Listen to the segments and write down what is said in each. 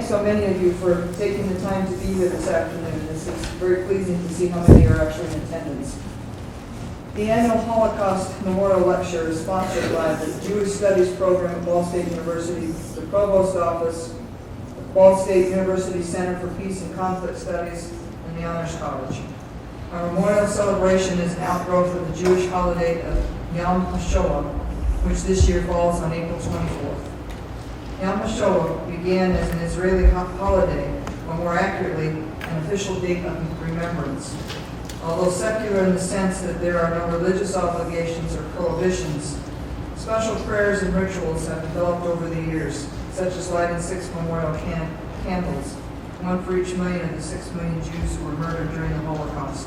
so many of you for taking the time to be here this afternoon. This is very pleasing to see how many are actually in attendance. The annual Holocaust Memorial Lecture is sponsored by the Jewish Studies Program at Ball State University, the Provost Office, the Ball State University Center for Peace and Conflict Studies, and the Honors College. Our memorial celebration is an outgrowth of the Jewish holiday of Yom HaShoah, which this year falls on April 24th. Yom HaShoah began as an Israeli holiday, or more accurately, an official date of remembrance. Although secular in the sense that there are no religious obligations or prohibitions, special prayers and rituals have developed over the years, such as lighting 6 memorial candles, one for each million of the 6 million Jews who were murdered during the Holocaust.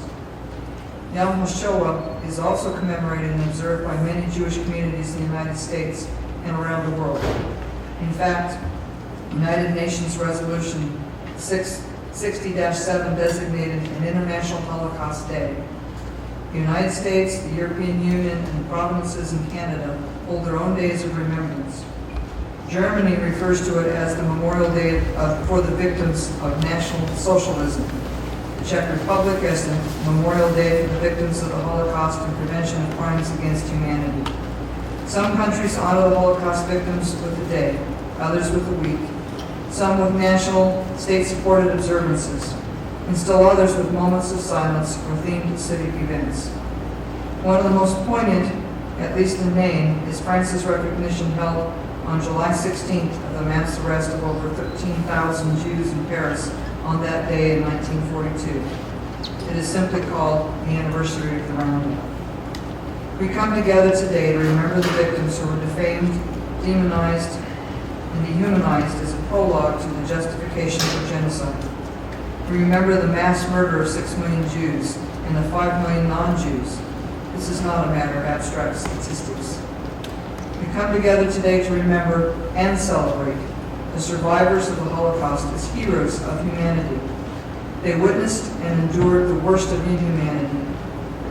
Yom HaShoah is also commemorated and observed by many Jewish communities in the United States and around the world. In fact, United Nations Resolution 60-7 designated an International Holocaust Day. The United States, the European Union, and the provinces in Canada hold their own days of remembrance. Germany refers to it as the Memorial Day for the victims of National Socialism. The Czech Republic as the Memorial Day for the victims of the Holocaust and prevention of crimes against humanity. Some countries honor the Holocaust victims with a day, others with a week, some with national, state-supported observances, and still others with moments of silence or themed civic events. One of the most poignant, at least in name, is France's recognition held on July 16th of the mass arrest of over 13,000 Jews in Paris on that day in 1942. It is simply called the anniversary of the roundup. We come together today to remember the victims who were defamed, demonized, and dehumanized as a prologue to the justification for genocide. We remember the mass murder of 6 million Jews and the 5 million non-Jews. This is not a matter of abstract statistics. We come together today to remember and celebrate the survivors of the Holocaust as heroes of humanity. They witnessed and endured the worst of inhumanity,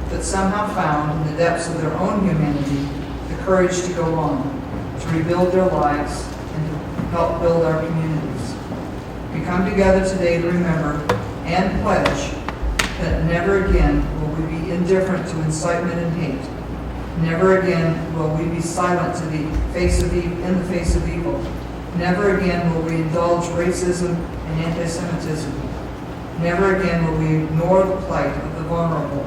but somehow found in the depths of their own humanity the courage to go on, to rebuild their lives, and to help build our communities. We come together today to remember and pledge that never again will we be indifferent to incitement and hate. Never again will we be silent in the face of evil. Never again will we indulge racism and anti-Semitism. Never again will we ignore the plight of the vulnerable.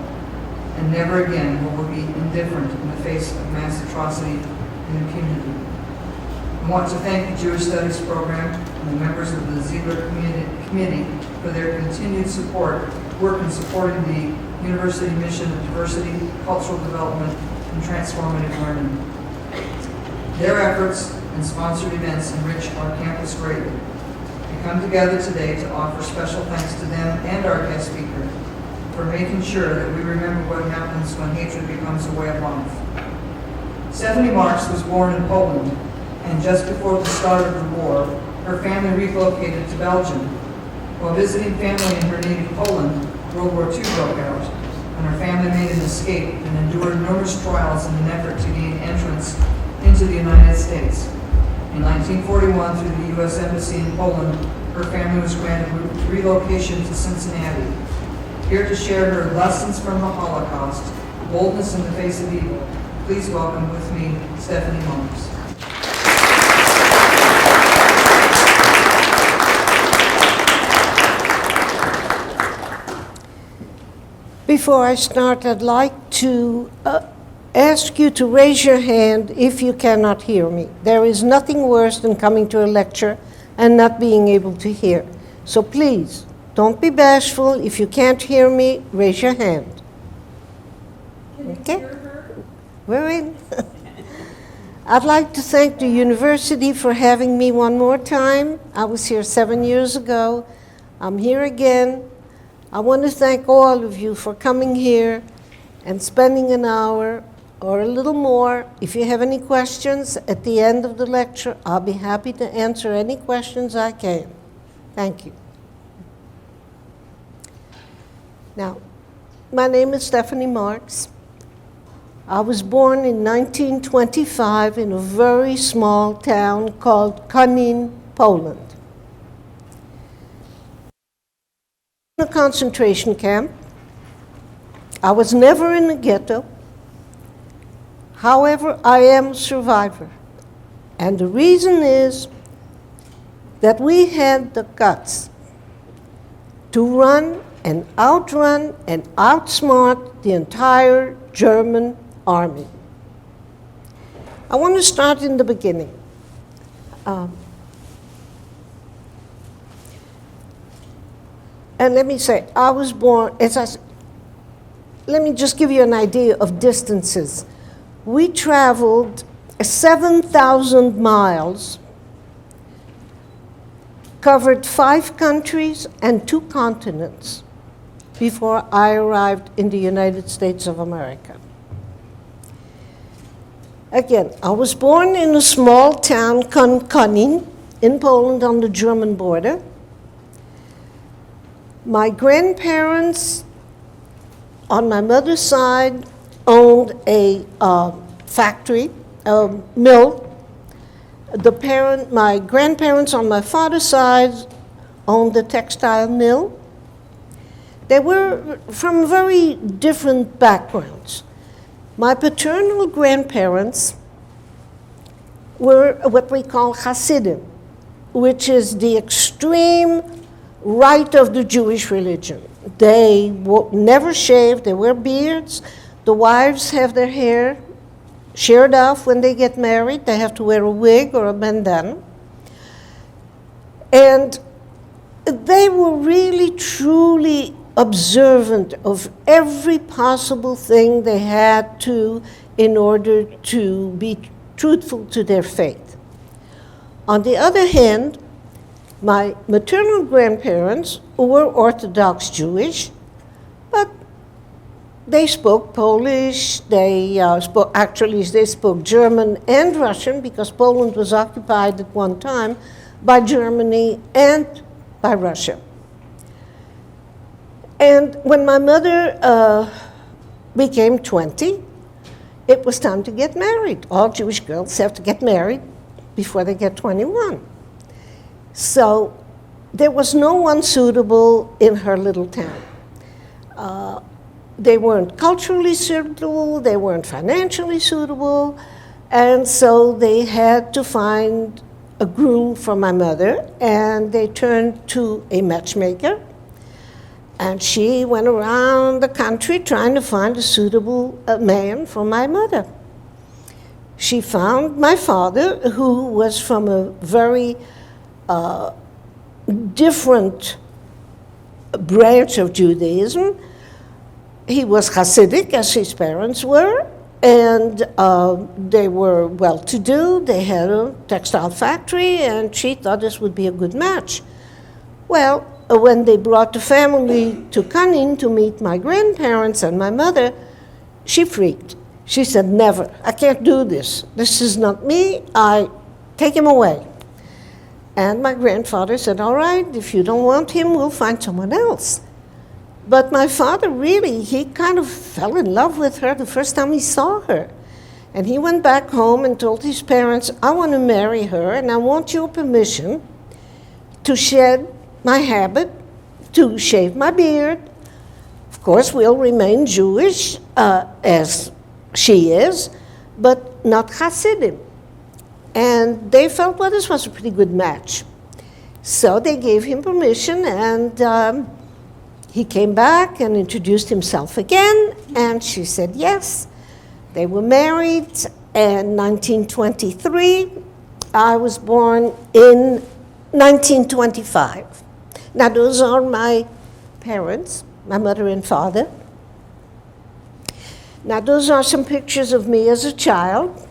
And never again will we be indifferent in the face of mass atrocity and impunity. I want to thank the Jewish Studies Program and the members of the Ziegler Committee for their continued work in supporting the university mission of diversity, cultural development, and transformative learning. Their efforts and sponsored events enrich our campus greatly. We come together today to offer special thanks to them and our guest speaker for making sure that we remember what happens when hatred becomes a way of life. Stephanie Marks was born in Poland, and just before the start of the war, her family relocated to Belgium. While visiting family in her native Poland, World War II broke out, and her family made an escape and endured numerous trials in an effort to gain entrance into the United States. In 1941, through the U.S. Embassy in Poland, her family was granted relocation to Cincinnati. Here to share her lessons from the Holocaust, boldness in the face of evil, please welcome with me Stephanie Marks. Before I start, I'd like to ask you to raise your hand if you cannot hear me. There is nothing worse than coming to a lecture and not being able to hear. So please, don't be bashful. If you can't hear me, raise your hand. Okay? We're in. I'd like to thank the university for having me one more time. I was here 7 years ago. I'm here again. I want to thank all of you for coming here and spending an hour or a little more. If you have any questions at the end of the lecture, I'll be happy to answer any questions I can. Thank you. Now, my name is Stephanie Marks. I was born in 1925 in a very small town called Konin, Poland. in a concentration camp. I was never in a ghetto. However, I am a survivor. And the reason is that we had the guts to run and outrun and outsmart the entire German army. I want to start in the beginning. And let me say, I was born, let me just give you an idea of distances. We traveled 7,000 miles, covered 5 countries and 2 continents before I arrived in the United States of America. Again, I was born in a small town, Konin, in Poland on the German border. My grandparents on my mother's side owned a factory, a mill. My grandparents on my father's side owned a textile mill. They were from very different backgrounds. My paternal grandparents were what we call Hasidim, which is the extreme right of the Jewish religion. They never shave, they wear beards. The wives have their hair sheared off when they get married. They have to wear a wig or a bandana. And they were really, truly observant of every possible thing they had to in order to be truthful to their faith. On the other hand, my maternal grandparents were Orthodox Jewish, but they spoke Polish, they spoke German and Russian because Poland was occupied at one time by Germany and by Russia. And when my mother became 20, it was time to get married. All Jewish girls have to get married before they get 21. So there was no one suitable in her little town. They weren't culturally suitable, they weren't financially suitable, and so they had to find a groom for my mother, and they turned to a matchmaker. And she went around the country trying to find a suitable man for my mother. She found my father, who was from a very different branch of Judaism. He was Hasidic, as his parents were, and they were well-to-do. They had a textile factory, and she thought this would be a good match. Well, when they brought the family to Konin to meet my grandparents and my mother, she freaked. She said, never, I can't do this. This is not me, take him away. And my grandfather said, all right, if you don't want him, we'll find someone else. But my father he kind of fell in love with her the first time he saw her. And he went back home and told his parents, I want to marry her, and I want your permission to shed my habit, to shave my beard. Of course, we'll remain Jewish, as she is, but not Hasidim. And they felt, well, this was a pretty good match. So they gave him permission, and he came back and introduced himself again, and she said yes. They were married in 1923. I was born in 1925. Now, those are my parents, my mother and father. Now, those are some pictures of me as a child.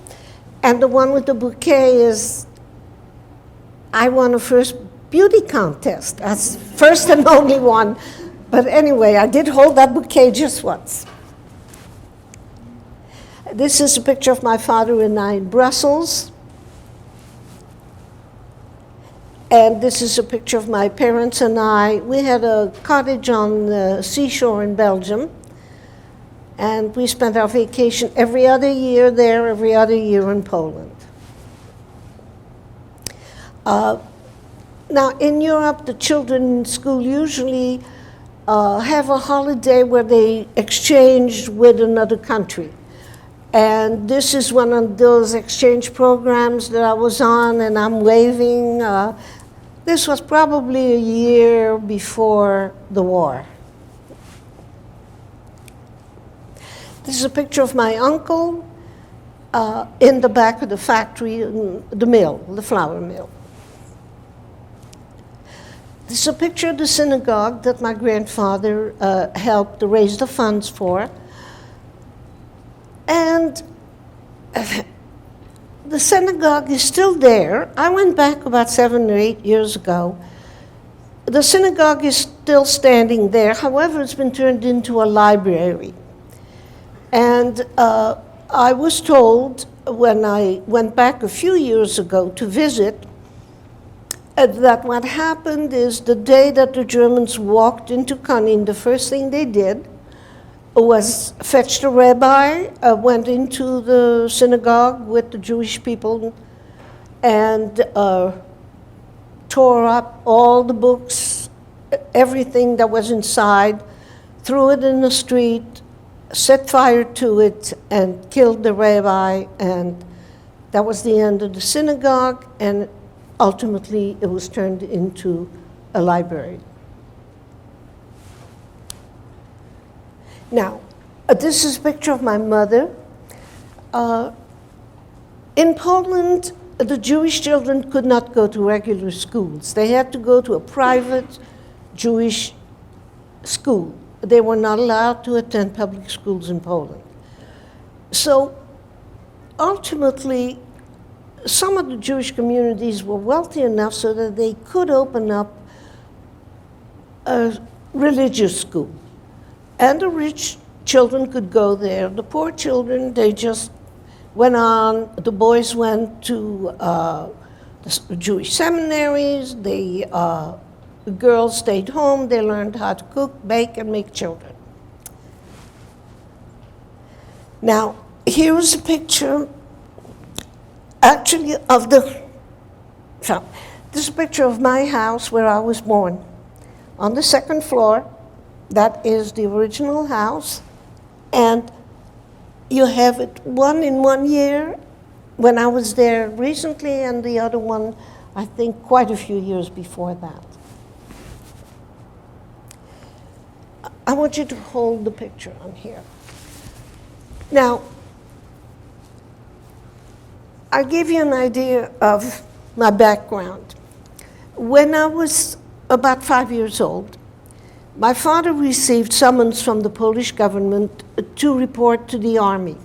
And the one with the bouquet is, I won a first beauty contest. That's first and only one. But anyway, I did hold that bouquet just once. This is a picture of my father and I in Brussels. And this is a picture of my parents and I. We had a cottage on the seashore in Belgium. And we spent our vacation every other year there, every other year in Poland. Now, in Europe, the children in school usually have a holiday where they exchange with another country. And this is one of those exchange programs that I was on, and I'm waving. This was probably a year before the war. This is a picture of my uncle in the back of the factory, the mill, the flour mill. This is a picture of the synagogue that my grandfather helped raise the funds for. And the synagogue is still there. I went back about 7 or 8 years ago. The synagogue is still standing there. However, it's been turned into a library. And I was told when I went back a few years ago to visit that what happened is the day that the Germans walked into Konin, the first thing they did was fetch the rabbi, went into the synagogue with the Jewish people, and tore up all the books, everything that was inside, threw it in the street, set fire to it, and killed the rabbi, and that was the end of the synagogue, and ultimately it was turned into a library. Now, this is a picture of my mother. In Poland, the Jewish children could not go to regular schools. They had to go to a private Jewish school. They were not allowed to attend public schools in Poland. So ultimately, some of the Jewish communities were wealthy enough so that they could open up a religious school. And the rich children could go there. The poor children, they just went on. The boys went to the Jewish seminaries. The girls stayed home. They learned how to cook, bake, and make children. Now, here is a picture, actually, of the, so, this is a picture of my house where I was born. On the second floor, that is the original house, and you have it one in 1 year when I was there recently, and the other one, I think, quite a few years before that. I want you to hold the picture on here. Now, I'll give you an idea of my background. When I was about 5 years old, my father received summons from the Polish government to report to the army.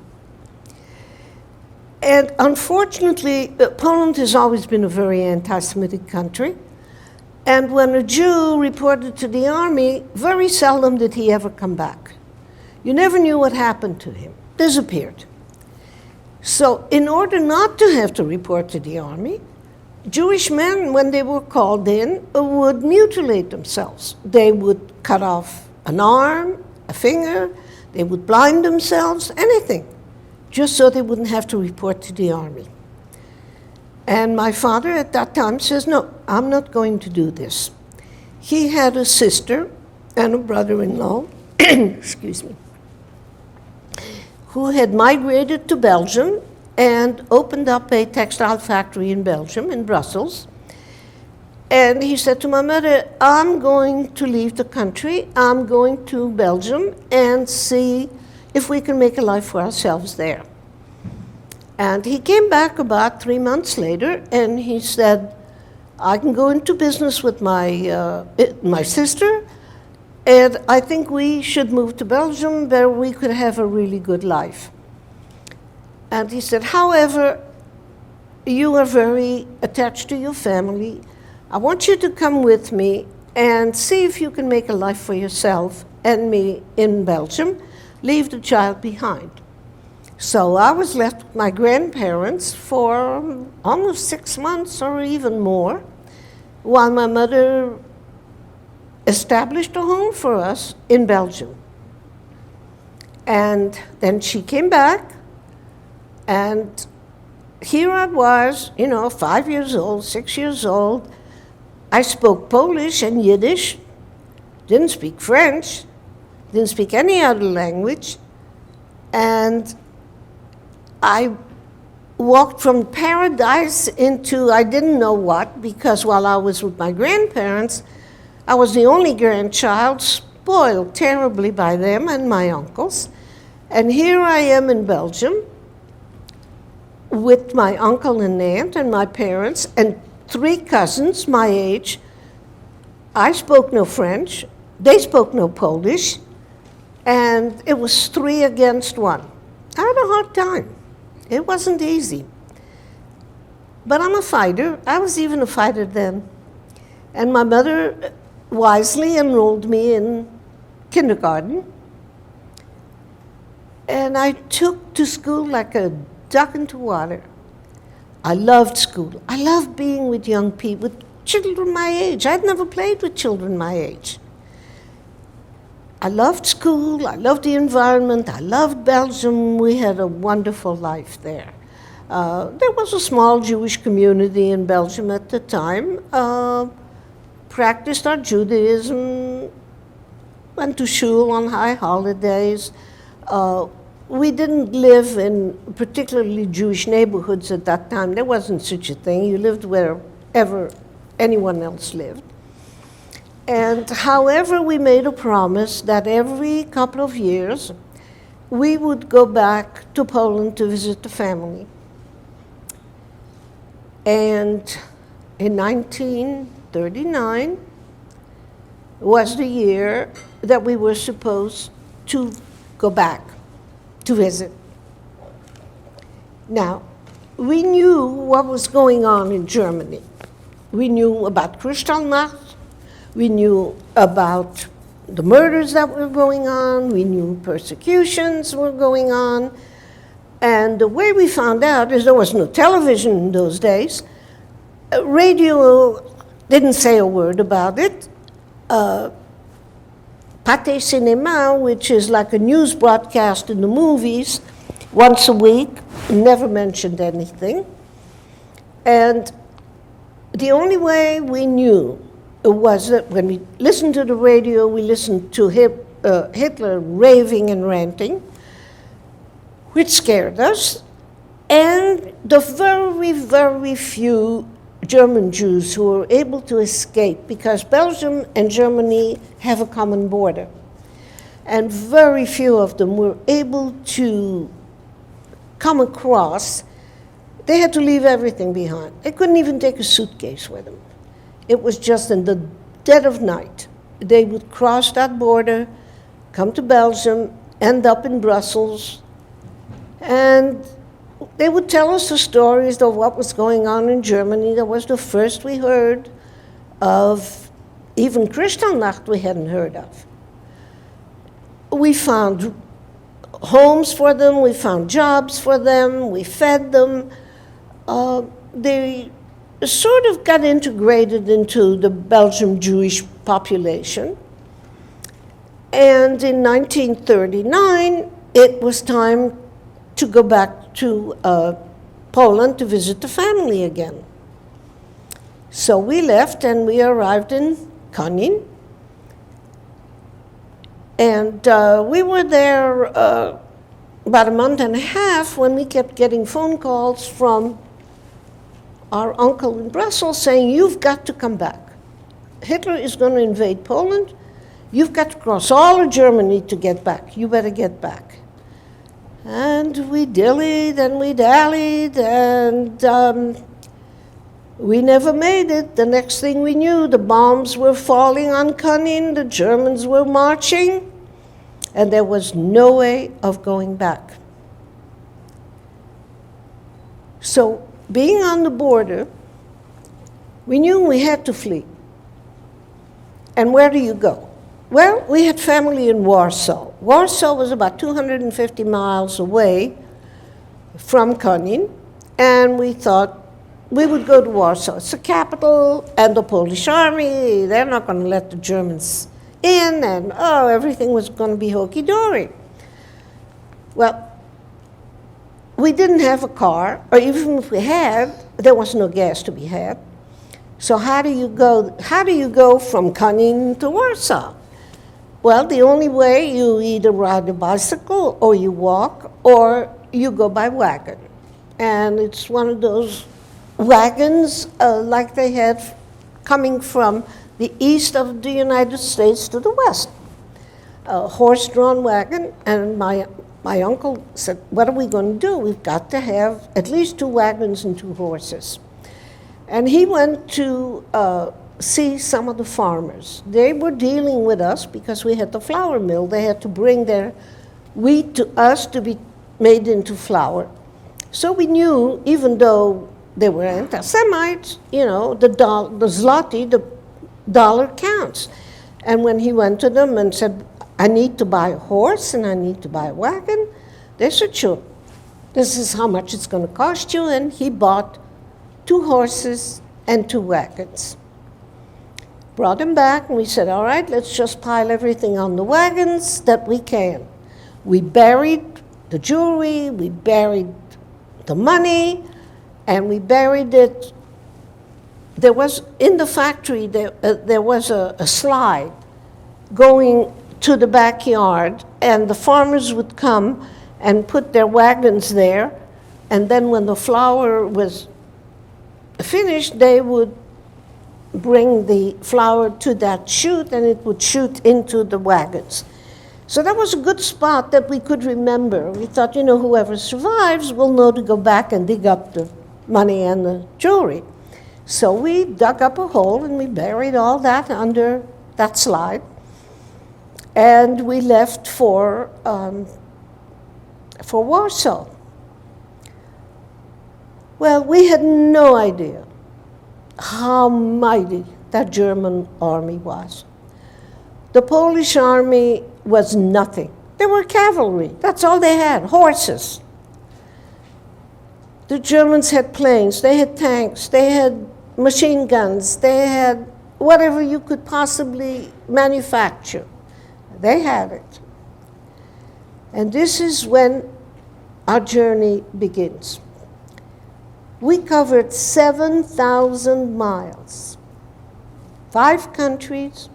And unfortunately, Poland has always been a very anti-Semitic country. And when a Jew reported to the army, very seldom did he ever come back. You never knew what happened to him, disappeared. So in order not to have to report to the army, Jewish men, when they were called in, would mutilate themselves. They would cut off an arm, a finger, they would blind themselves, anything, just so they wouldn't have to report to the army. And my father at that time says, no, I'm not going to do this. He had a sister and a brother-in-law, excuse me, who had migrated to Belgium and opened up a textile factory in Belgium, in Brussels. And he said to my mother, I'm going to leave the country, I'm going to Belgium and see if we can make a life for ourselves there. And he came back about 3 months later, and he said, I can go into business with my sister, and I think we should move to Belgium where we could have a really good life. And he said, however, you are very attached to your family. I want you to come with me and see if you can make a life for yourself and me in Belgium. Leave the child behind. So I was left with my grandparents for almost 6 months or even more, while my mother established a home for us in Belgium. And then she came back, and here I was, 5 years old, 6 years old. I spoke Polish and Yiddish, didn't speak French, didn't speak any other language, and I walked from paradise into I didn't know what, because while I was with my grandparents, I was the only grandchild, spoiled terribly by them and my uncles. And here I am in Belgium with my uncle and aunt and my parents and 3 cousins my age. I spoke no French, they spoke no Polish, and it was 3 against 1. I had a hard time. It wasn't easy. But I'm a fighter. I was even a fighter then. And my mother wisely enrolled me in kindergarten. And I took to school like a duck into water. I loved school. I loved being with young people, with children my age. I'd never played with children my age. I loved school, I loved the environment, I loved Belgium. We had a wonderful life there. There was a small Jewish community in Belgium at the time. Practiced our Judaism, went to shul on high holidays. We didn't live in particularly Jewish neighborhoods at that time. There wasn't such a thing. You lived wherever anyone else lived. And however, we made a promise that every couple of years we would go back to Poland to visit the family. And in 1939 was the year that we were supposed to go back to visit. Now, we knew what was going on in Germany. We knew about Kristallnacht. We knew about the murders that were going on. We knew persecutions were going on. And the way we found out is there was no television in those days. Radio didn't say a word about it. Pâté Cinéma, which is like a news broadcast in the movies, once a week, never mentioned anything. And the only way we knew was that when we listened to the radio, we listened to Hitler raving and ranting, which scared us, and the very, very few German Jews who were able to escape, because Belgium and Germany have a common border, and very few of them were able to come across. They had to leave everything behind. They couldn't even take a suitcase with them. It was just in the dead of night. They would cross that border, come to Belgium, end up in Brussels, and they would tell us the stories of what was going on in Germany. That was the first we heard of. Even Kristallnacht we hadn't heard of. We found homes for them, we found jobs for them, we fed them. They sort of got integrated into the Belgian Jewish population. And in 1939, it was time to go back to Poland to visit the family again. So we left and we arrived in Konin. And we were there about a month and a half when we kept getting phone calls from our uncle in Brussels saying, "You've got to come back. Hitler is going to invade Poland. You've got to cross all of Germany to get back. You better get back." And we dillied and we dallied, and we never made it. The next thing we knew, the bombs were falling on Konin, the Germans were marching, and there was no way of going back. So, being on the border, we knew we had to flee. And where do you go? Well, we had family in Warsaw. Warsaw was about 250 miles away from Konin, and we thought we would go to Warsaw. It's the capital, and the Polish army, they're not going to let the Germans in, and everything was going to be hunky-dory. Well, we didn't have a car, or even if we had, there was no gas to be had. So how do you go from Konin to Warsaw? Well, the only way, you either ride a bicycle or you walk or you go by wagon. And it's one of those wagons like they had coming from the east of the United States to the west. A horse-drawn wagon, and my uncle said, what are we going to do? We've got to have at least 2 wagons and 2 horses. And he went to see some of the farmers. They were dealing with us because we had the flour mill. They had to bring their wheat to us to be made into flour. So we knew, even though they were anti-Semites, the zloty, the dollar counts. And when he went to them and said, I need to buy a horse and I need to buy a wagon, they said, sure, this is how much it's going to cost you. And he bought 2 horses and 2 wagons. Brought them back, and we said, all right, let's just pile everything on the wagons that we can. We buried the jewelry, we buried the money, and we buried it. There was, in the factory, there was a slide going to the backyard, and the farmers would come and put their wagons there, and then when the flour was finished, they would bring the flour to that chute, and it would shoot into the wagons. So that was a good spot that we could remember. We thought, whoever survives will know to go back and dig up the money and the jewelry. So we dug up a hole and we buried all that under that slide. And we left for Warsaw. Well, we had no idea how mighty that German army was. The Polish army was nothing. They were cavalry. That's all they had, horses. The Germans had planes, they had tanks, they had machine guns, they had whatever you could possibly manufacture. They had it. And this is when our journey begins. We covered 7,000 miles, 5 countries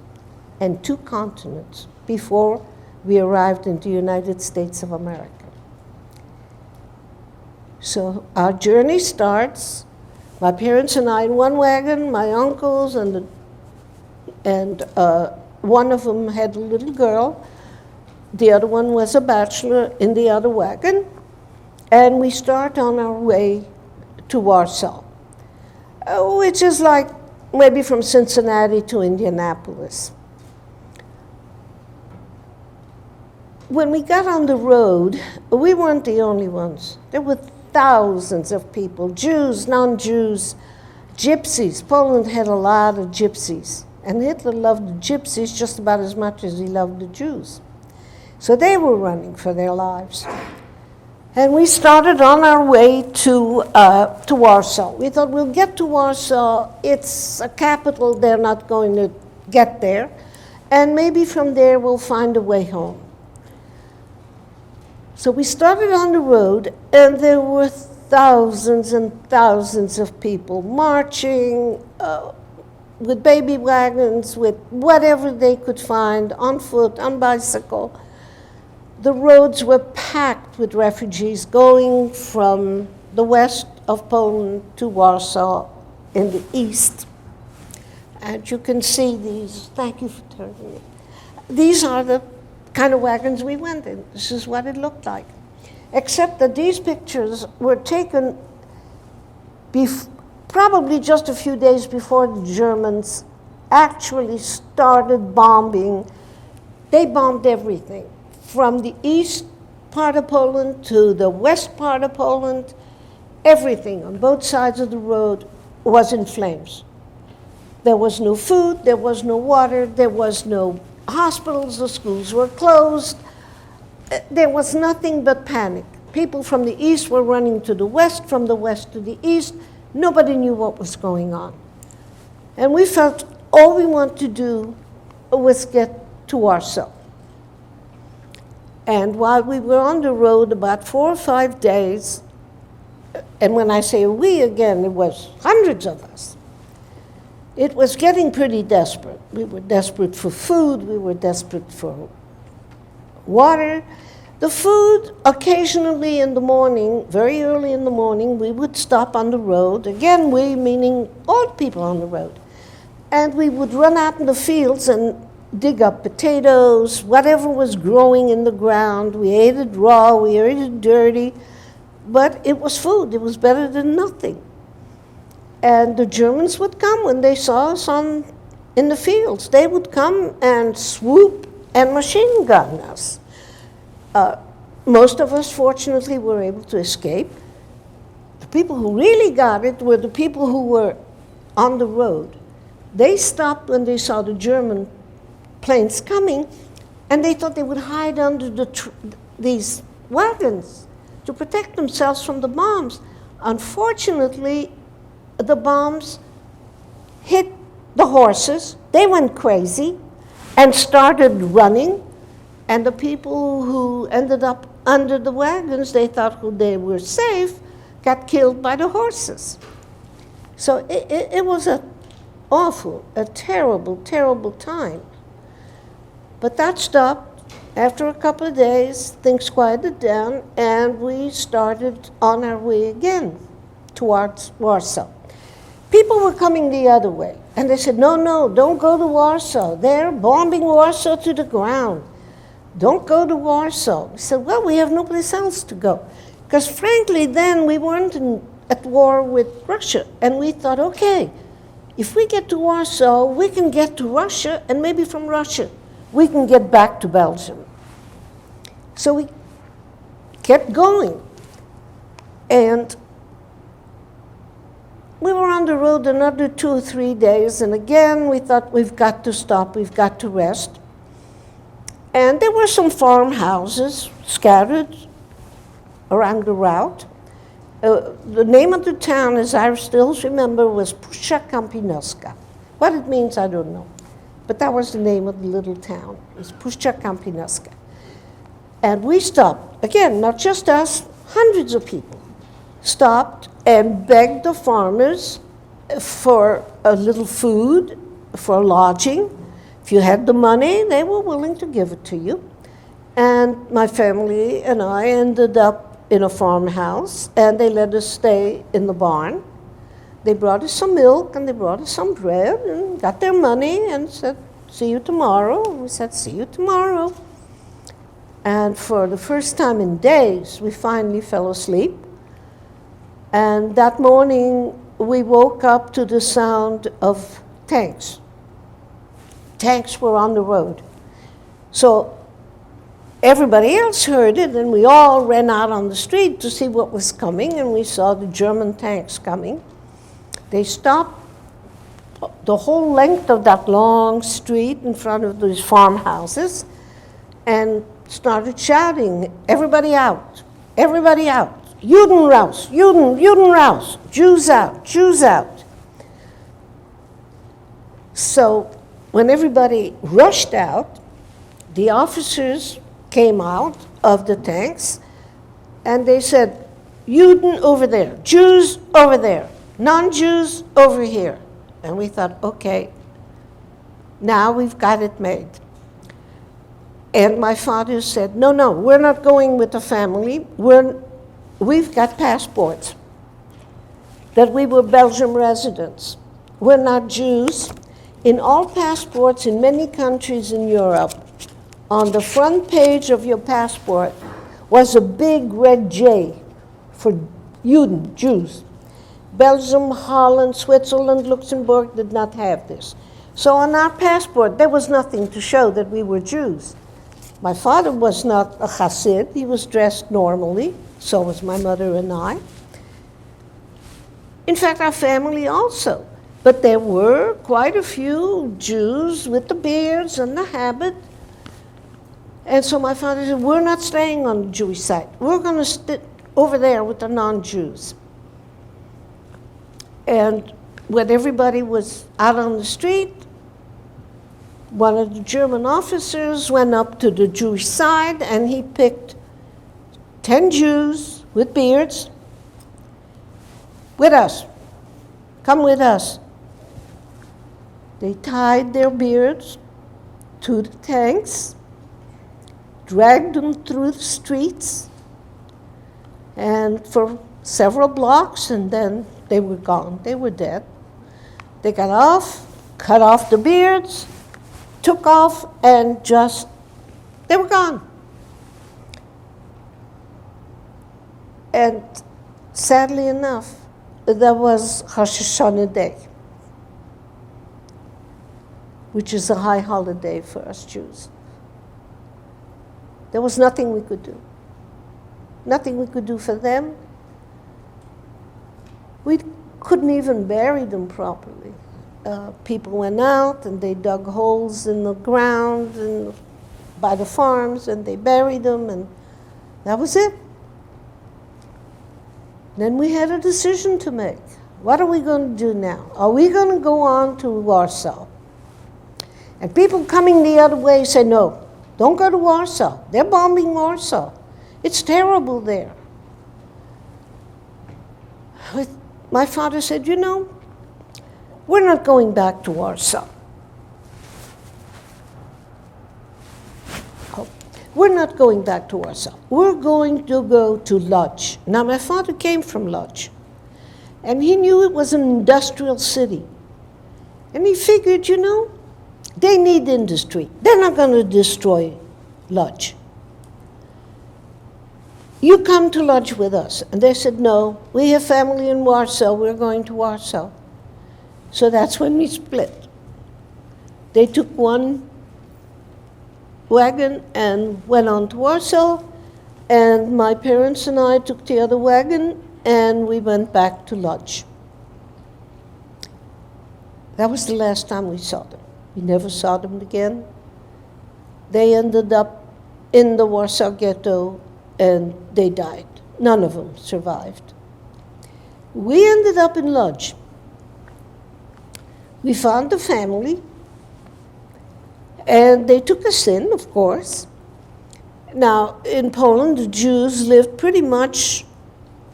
and 2 continents before we arrived in the United States of America. So our journey starts, my parents and I in one wagon, my uncles, and one of them had a little girl. The other one was a bachelor in the other wagon. And we start on our way to Warsaw, which is like maybe from Cincinnati to Indianapolis. When we got on the road, we weren't the only ones. There were thousands of people, Jews, non-Jews, gypsies. Poland had a lot of gypsies. And Hitler loved the gypsies just about as much as he loved the Jews. So they were running for their lives. And we started on our way to Warsaw. We thought, we'll get to Warsaw. It's a capital. They're not going to get there. And maybe from there we'll find a way home. So we started on the road, and there were thousands and thousands of people marching with baby wagons, with whatever they could find, on foot, on bicycle. The roads were packed with refugees going from the west of Poland to Warsaw in the east. And you can see these, thank you for turning it. These are the kind of wagons we went in. This is what it looked like. Except that these pictures were taken probably just a few days before the Germans actually started bombing. They bombed everything, from the east part of Poland to the west part of Poland. Everything on both sides of the road was in flames. There was no food, there was no water, there was no hospitals, the schools were closed. There was nothing but panic. People from the east were running to the west, from the west to the east. Nobody knew what was going on. And we felt all we wanted to do was get to Warsaw. And while we were on the road about 4 or 5 days, and when I say we again, it was hundreds of us, It was getting pretty desperate. We were desperate for food, we were desperate for water. The food, occasionally in the morning, very early in the morning, we would stop on the road. Again, we meaning old people on the road. And we would run out in the fields and dig up potatoes, whatever was growing in the ground. We ate it raw, we ate it dirty, but it was food. It was better than nothing. And the Germans would come when they saw us in the fields. They would come and swoop and machine gun us. Most of us, fortunately, were able to escape. The people who really got it were the people who were on the road. They stopped when they saw the German planes coming, and they thought they would hide under these wagons to protect themselves from the bombs. Unfortunately, the bombs hit the horses. They went crazy and started running, and the people who ended up under the wagons, they thought they were safe, got killed by the horses. So it was a terrible, terrible time. But that stopped. After a couple of days, things quieted down, and we started on our way again towards Warsaw. People were coming the other way, and they said, no, don't go to Warsaw. They're bombing Warsaw to the ground. Don't go to Warsaw. We said, well, we have no place else to go. Because frankly, then we weren't at war with Russia, and we thought, okay, if we get to Warsaw, we can get to Russia, and maybe from Russia, we can get back to Belgium. So we kept going. And we were on the road another 2 or 3 days, and again, we thought, we've got to stop, we've got to rest. And there were some farmhouses scattered around the route. The name of the town, as I still remember, was Puszcza Kampinoska. What it means, I don't know. But that was the name of the little town. It was Puszcza Kampinoska. And we stopped. Again, not just us, hundreds of people stopped and begged the farmers for a little food, for lodging. If you had the money, they were willing to give it to you. And my family and I ended up in a farmhouse, and they let us stay in the barn. They brought us some milk, and they brought us some bread, and got their money, and said, see you tomorrow. And we said, see you tomorrow. And for the first time in days, we finally fell asleep. And that morning, we woke up to the sound of tanks. Tanks were on the road. So everybody else heard it, and we all ran out on the street to see what was coming, and we saw the German tanks coming. They stopped the whole length of that long street in front of these farmhouses and started shouting, everybody out, everybody out. Juden raus, Juden raus, Jews out, Jews out. So when everybody rushed out, the officers came out of the tanks and they said, Juden over there, Jews over there, non-Jews over here. And we thought, okay, now we've got it made. And my father said, no, we're not going with the family. We've got passports that we were Belgian residents. We're not Jews. In all passports in many countries in Europe, on the front page of your passport was a big red J for Juden, Jews. Belgium, Holland, Switzerland, Luxembourg did not have this. So on our passport, there was nothing to show that we were Jews. My father was not a Hasid. He was dressed normally. So was my mother and I. In fact, our family also. But there were quite a few Jews with the beards and the habit. And so my father said, we're not staying on the Jewish side. We're going to sit over there with the non-Jews. And when everybody was out on the street, one of the German officers went up to the Jewish side and he picked 10 Jews with beards with us. Come with us. They tied their beards to the tanks, dragged them through the streets, and for several blocks, and then they were gone. They were dead. They got off, cut off the beards, took off, and they were gone. And sadly enough, there was HaShoah Day, which is a high holiday for us Jews. There was nothing we could do. Nothing we could do for them. We couldn't even bury them properly. People went out and they dug holes in the ground and by the farms, and they buried them, and that was it. Then we had a decision to make. What are we going to do now? Are we going to go on to Warsaw? And people coming the other way say, no, don't go to Warsaw. They're bombing Warsaw. It's terrible there. My father said, you know, we're not going back to Warsaw. We're not going back to Warsaw. We're going to go to Lodz. Now, my father came from Lodz, and he knew it was an industrial city. And he figured, you know, they need industry. They're not going to destroy Lodz. You come to Lodz with us. And they said, no, we have family in Warsaw. We're going to Warsaw. So that's when we split. They took one wagon and went on to Warsaw, and my parents and I took the other wagon, and we went back to Lodz. That was the last time we saw them. We never saw them again. They ended up in the Warsaw Ghetto, and they died. None of them survived. We ended up in Lodz. We found a family, and they took us in, of course. Now, in Poland, the Jews lived pretty much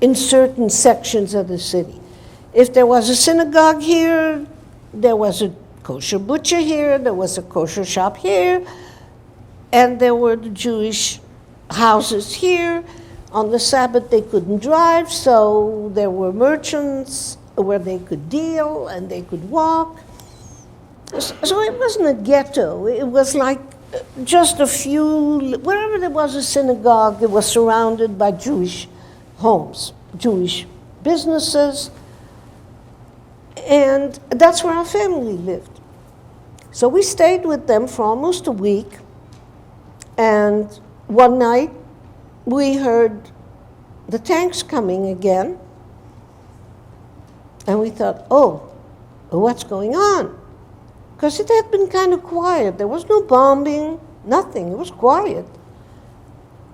in certain sections of the city. If there was a synagogue here, there was a kosher butcher here, there was a kosher shop here, and there were the Jewish houses here. On the Sabbath, they couldn't drive, so there were merchants where they could deal and they could walk. So it wasn't a ghetto. It was like just a few, wherever there was a synagogue, it was surrounded by Jewish homes, Jewish businesses, and that's where our family lived. So we stayed with them for almost a week, and one night we heard the tanks coming again, and we thought, oh, what's going on? Because it had been kind of quiet. There was no bombing, nothing. It was quiet.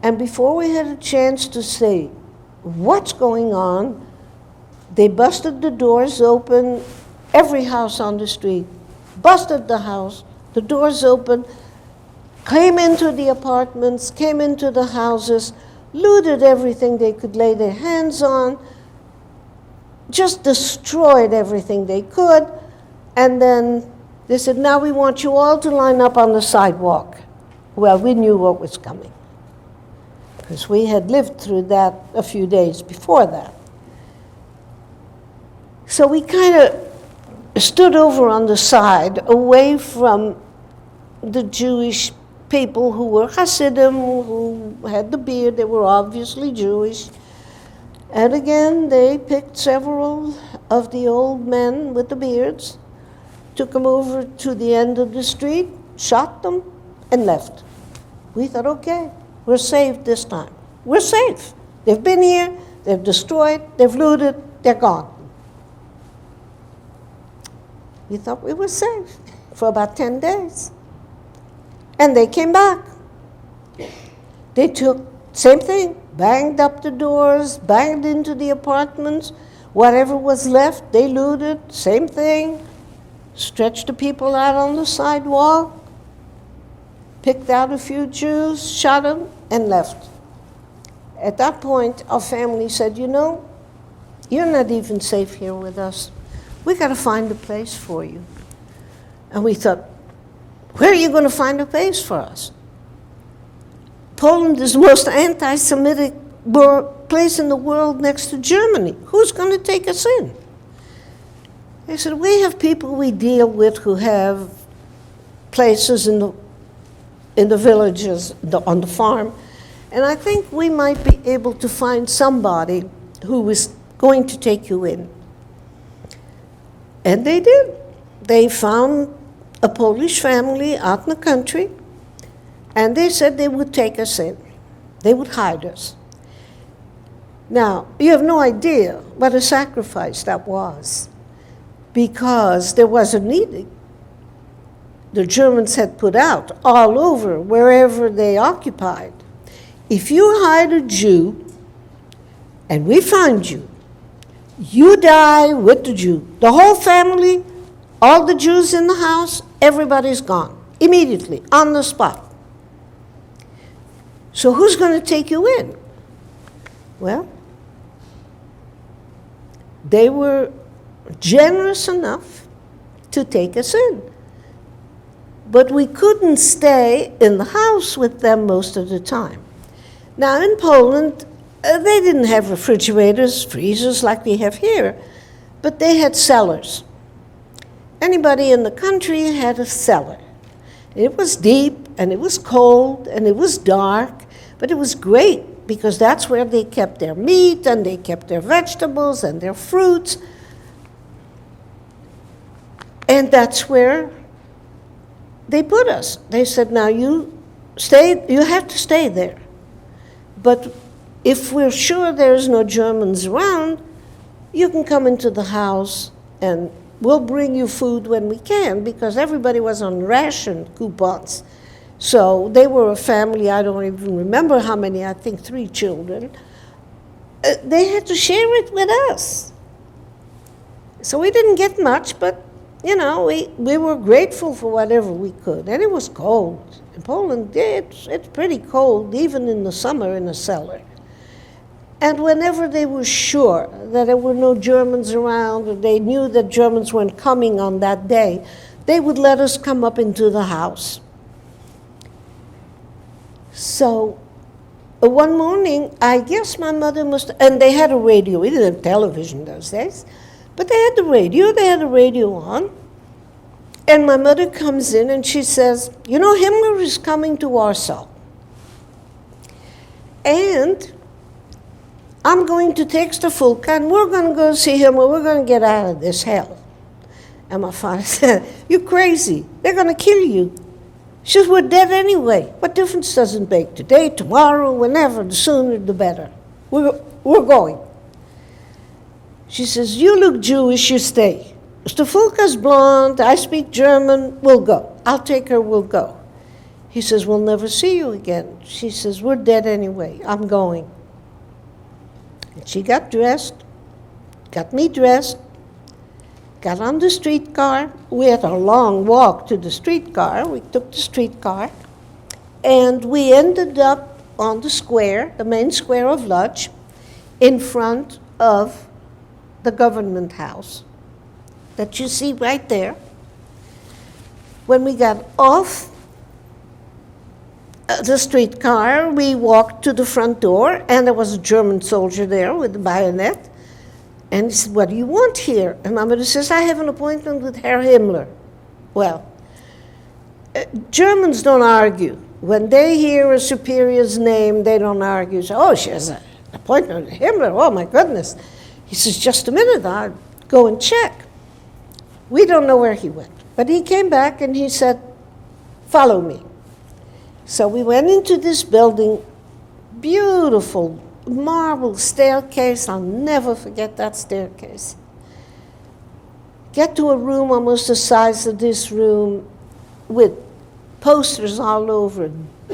And before we had a chance to say, what's going on, they busted the doors open, every house on the street, busted the house, the doors open, came into the apartments, came into the houses, looted everything they could lay their hands on, just destroyed everything they could, and then they said, now we want you all to line up on the sidewalk. Well, we knew what was coming, because we had lived through that a few days before that. So we kind of stood over on the side, away from the Jewish people who were Hasidim, who had the beard. They were obviously Jewish. And again, they picked several of the old men with the beards, took them over to the end of the street, shot them, and left. We thought, okay, we're saved this time. We're safe. They've been here, they've destroyed, they've looted, they're gone. We thought we were safe for about 10 days. And they came back. They took, same thing, banged up the doors, banged into the apartments. Whatever was left, they looted, same thing. Stretched the people out on the sidewalk, picked out a few Jews, shot them, and left. At that point, our family said, you know, you're not even safe here with us. We got to find a place for you. And we thought, where are you going to find a place for us? Poland is the most anti-Semitic place in the world next to Germany. Who's going to take us in? They said, we have people we deal with who have places in the villages, on the farm, and I think we might be able to find somebody who is going to take you in. And they did. They found a Polish family out in the country, and they said they would take us in. They would hide us. Now, you have no idea what a sacrifice that was, because there was an edict the Germans had put out all over, wherever they occupied. If you hide a Jew, and we find you, you die with the Jew. The whole family, all the Jews in the house, everybody's gone, immediately, on the spot. So who's going to take you in? Well, they were generous enough to take us in. But we couldn't stay in the house with them most of the time. Now, in Poland, they didn't have refrigerators, freezers like we have here, but they had cellars. Anybody in the country had a cellar. It was deep, and it was cold, and it was dark, but it was great, because that's where they kept their meat, and they kept their vegetables, and their fruits. And that's where they put us. They said, now you have to stay there. But if we're sure there's no Germans around, you can come into the house and we'll bring you food when we can, because everybody was on ration coupons. So they were a family, I don't even remember how many, I think 3 children. They had to share it with us. So we didn't get much, but you know, we were grateful for whatever we could. And it was cold. In Poland, it's pretty cold, even in the summer in a cellar. And whenever they were sure that there were no Germans around, or they knew that Germans weren't coming on that day, they would let us come up into the house. So one morning, I guess my mother and they had a radio. We didn't have television those days. But they had the radio on, and my mother comes in and she says, you know, Himmler is coming to Warsaw. And I'm going to take Stefulka, and we're going to go see him, or we're going to get out of this hell. And my father said, you're crazy. They're going to kill you. She says, we're dead anyway. What difference does it make? Today, tomorrow, whenever, the sooner the better. We're going. She says, you look Jewish, you stay. Stefulka's blonde, I speak German, we'll go. I'll take her, we'll go. He says, we'll never see you again. She says, we're dead anyway, I'm going. And she got dressed, got me dressed, got on the streetcar. We had a long walk to the streetcar. We took the streetcar, and we ended up on the square, the main square of Lodz, in front of the government house that you see right there. When we got off the streetcar, we walked to the front door, and there was a German soldier there with a bayonet. And he said, what do you want here? And my mother says, I have an appointment with Herr Himmler. Well, Germans don't argue. When they hear a superior's name, they don't argue. So, oh, she has an appointment with Himmler. Oh, my goodness. He says, just a minute, I'll go and check. We don't know where he went. But he came back and he said, follow me. So we went into this building, beautiful marble staircase. I'll never forget that staircase. Get to a room almost the size of this room with posters all over,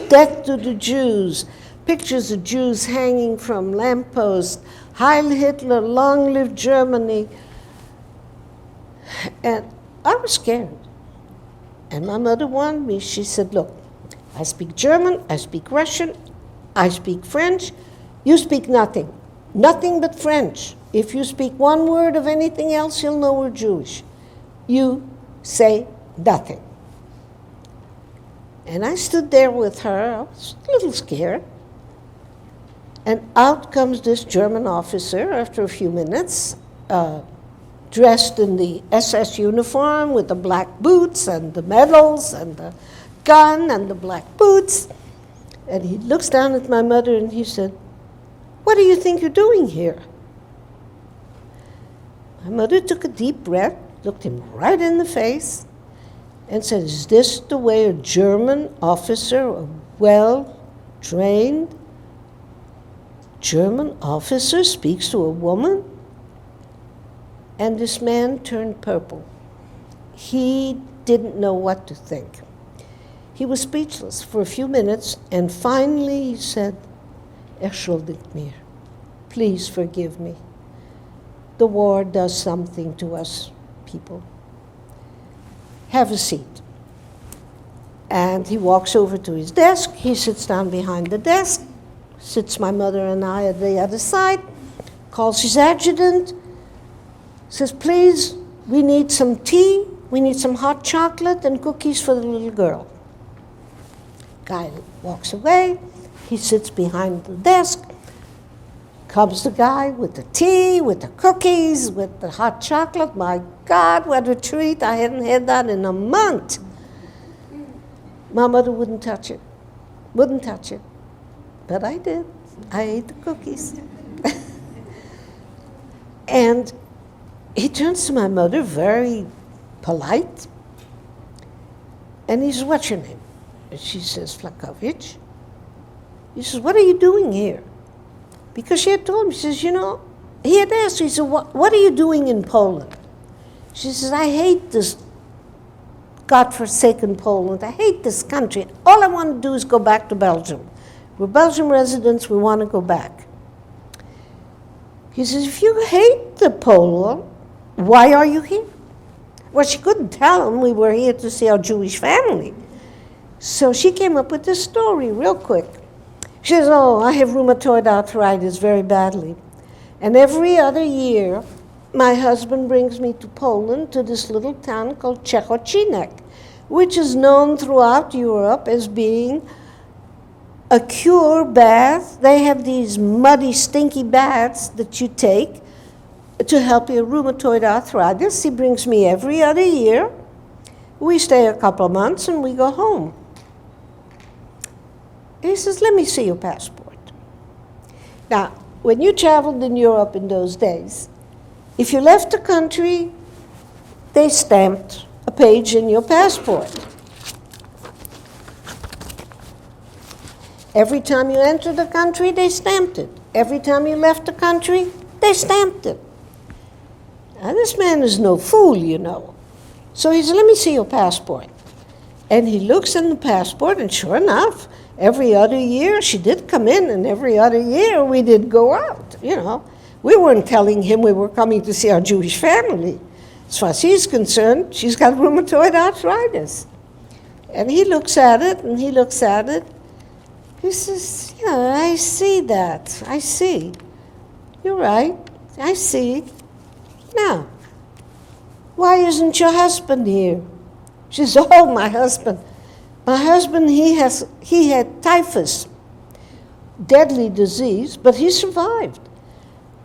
death to the Jews, pictures of Jews hanging from lampposts, Heil Hitler, long live Germany. And I was scared. And my mother warned me. She said, look, I speak German, I speak Russian, I speak French. You speak nothing. Nothing but French. If you speak one word of anything else, you'll know we're Jewish. You say Nothing. And I stood there with her. I was a little scared. And out comes this German officer after a few minutes, dressed in the SS uniform with the black boots and the medals and the gun and the black boots. And he looks down at my mother and he said, "What do you think you're doing here?" My mother took a deep breath, looked him right in the face, and said, "Is this the way a German officer, a well-trained German officer speaks to a woman?" And this man turned purple. He didn't know what to think. He was speechless for a few minutes, and finally he said, "Entschuldigt mir, please forgive me. The war does something to us people. Have a seat." And he walks over to his desk. He sits down behind the desk, sits my mother and I at the other side, calls his adjutant, says, "Please, we need some tea, we need some hot chocolate and cookies for the little girl." Guy walks away. He sits behind the desk. Comes the guy with the tea, with the cookies, with the hot chocolate. My God, what a treat. I hadn't had that in a month. My mother wouldn't touch it. Wouldn't touch it. But I did. I ate the cookies. And he turns to my mother, very polite, and he says, "What's your name?" And she says, "Flakovich." He says, "What are you doing here?" Because she had told him, she says, he had asked her, he said, what are you doing in Poland? She says, "I hate this godforsaken Poland. I hate this country. All I want to do is go back to Belgium. We're Belgian residents, we want to go back." He says, "If you hate the Poland, why are you here?" Well, she couldn't tell him we were here to see our Jewish family. So she came up with this story real quick. She says, "Oh, I have rheumatoid arthritis very badly. And every other year, my husband brings me to Poland, to this little town called Czechocinek, which is known throughout Europe as being a cure bath. They have these muddy, stinky baths that you take to help your rheumatoid arthritis. He brings me every other year. We stay a couple of months and we go home." He says, "Let me see your passport." Now, when you traveled in Europe in those days, if you left the country, they stamped a page in your passport. Every time you entered the country, they stamped it. Every time you left the country, they stamped it. Now, this man is no fool, So he said, "Let me see your passport." And he looks in the passport, and sure enough, every other year she did come in, and every other year we did go out, We weren't telling him we were coming to see our Jewish family. As far as he's concerned, she's got rheumatoid arthritis. And he looks at it, and he looks at it. He says, "Yeah, I see that. I see. You're right. I see. Now, why isn't your husband here?" She says, "Oh, my husband. My husband, he had typhus, deadly disease, but he survived.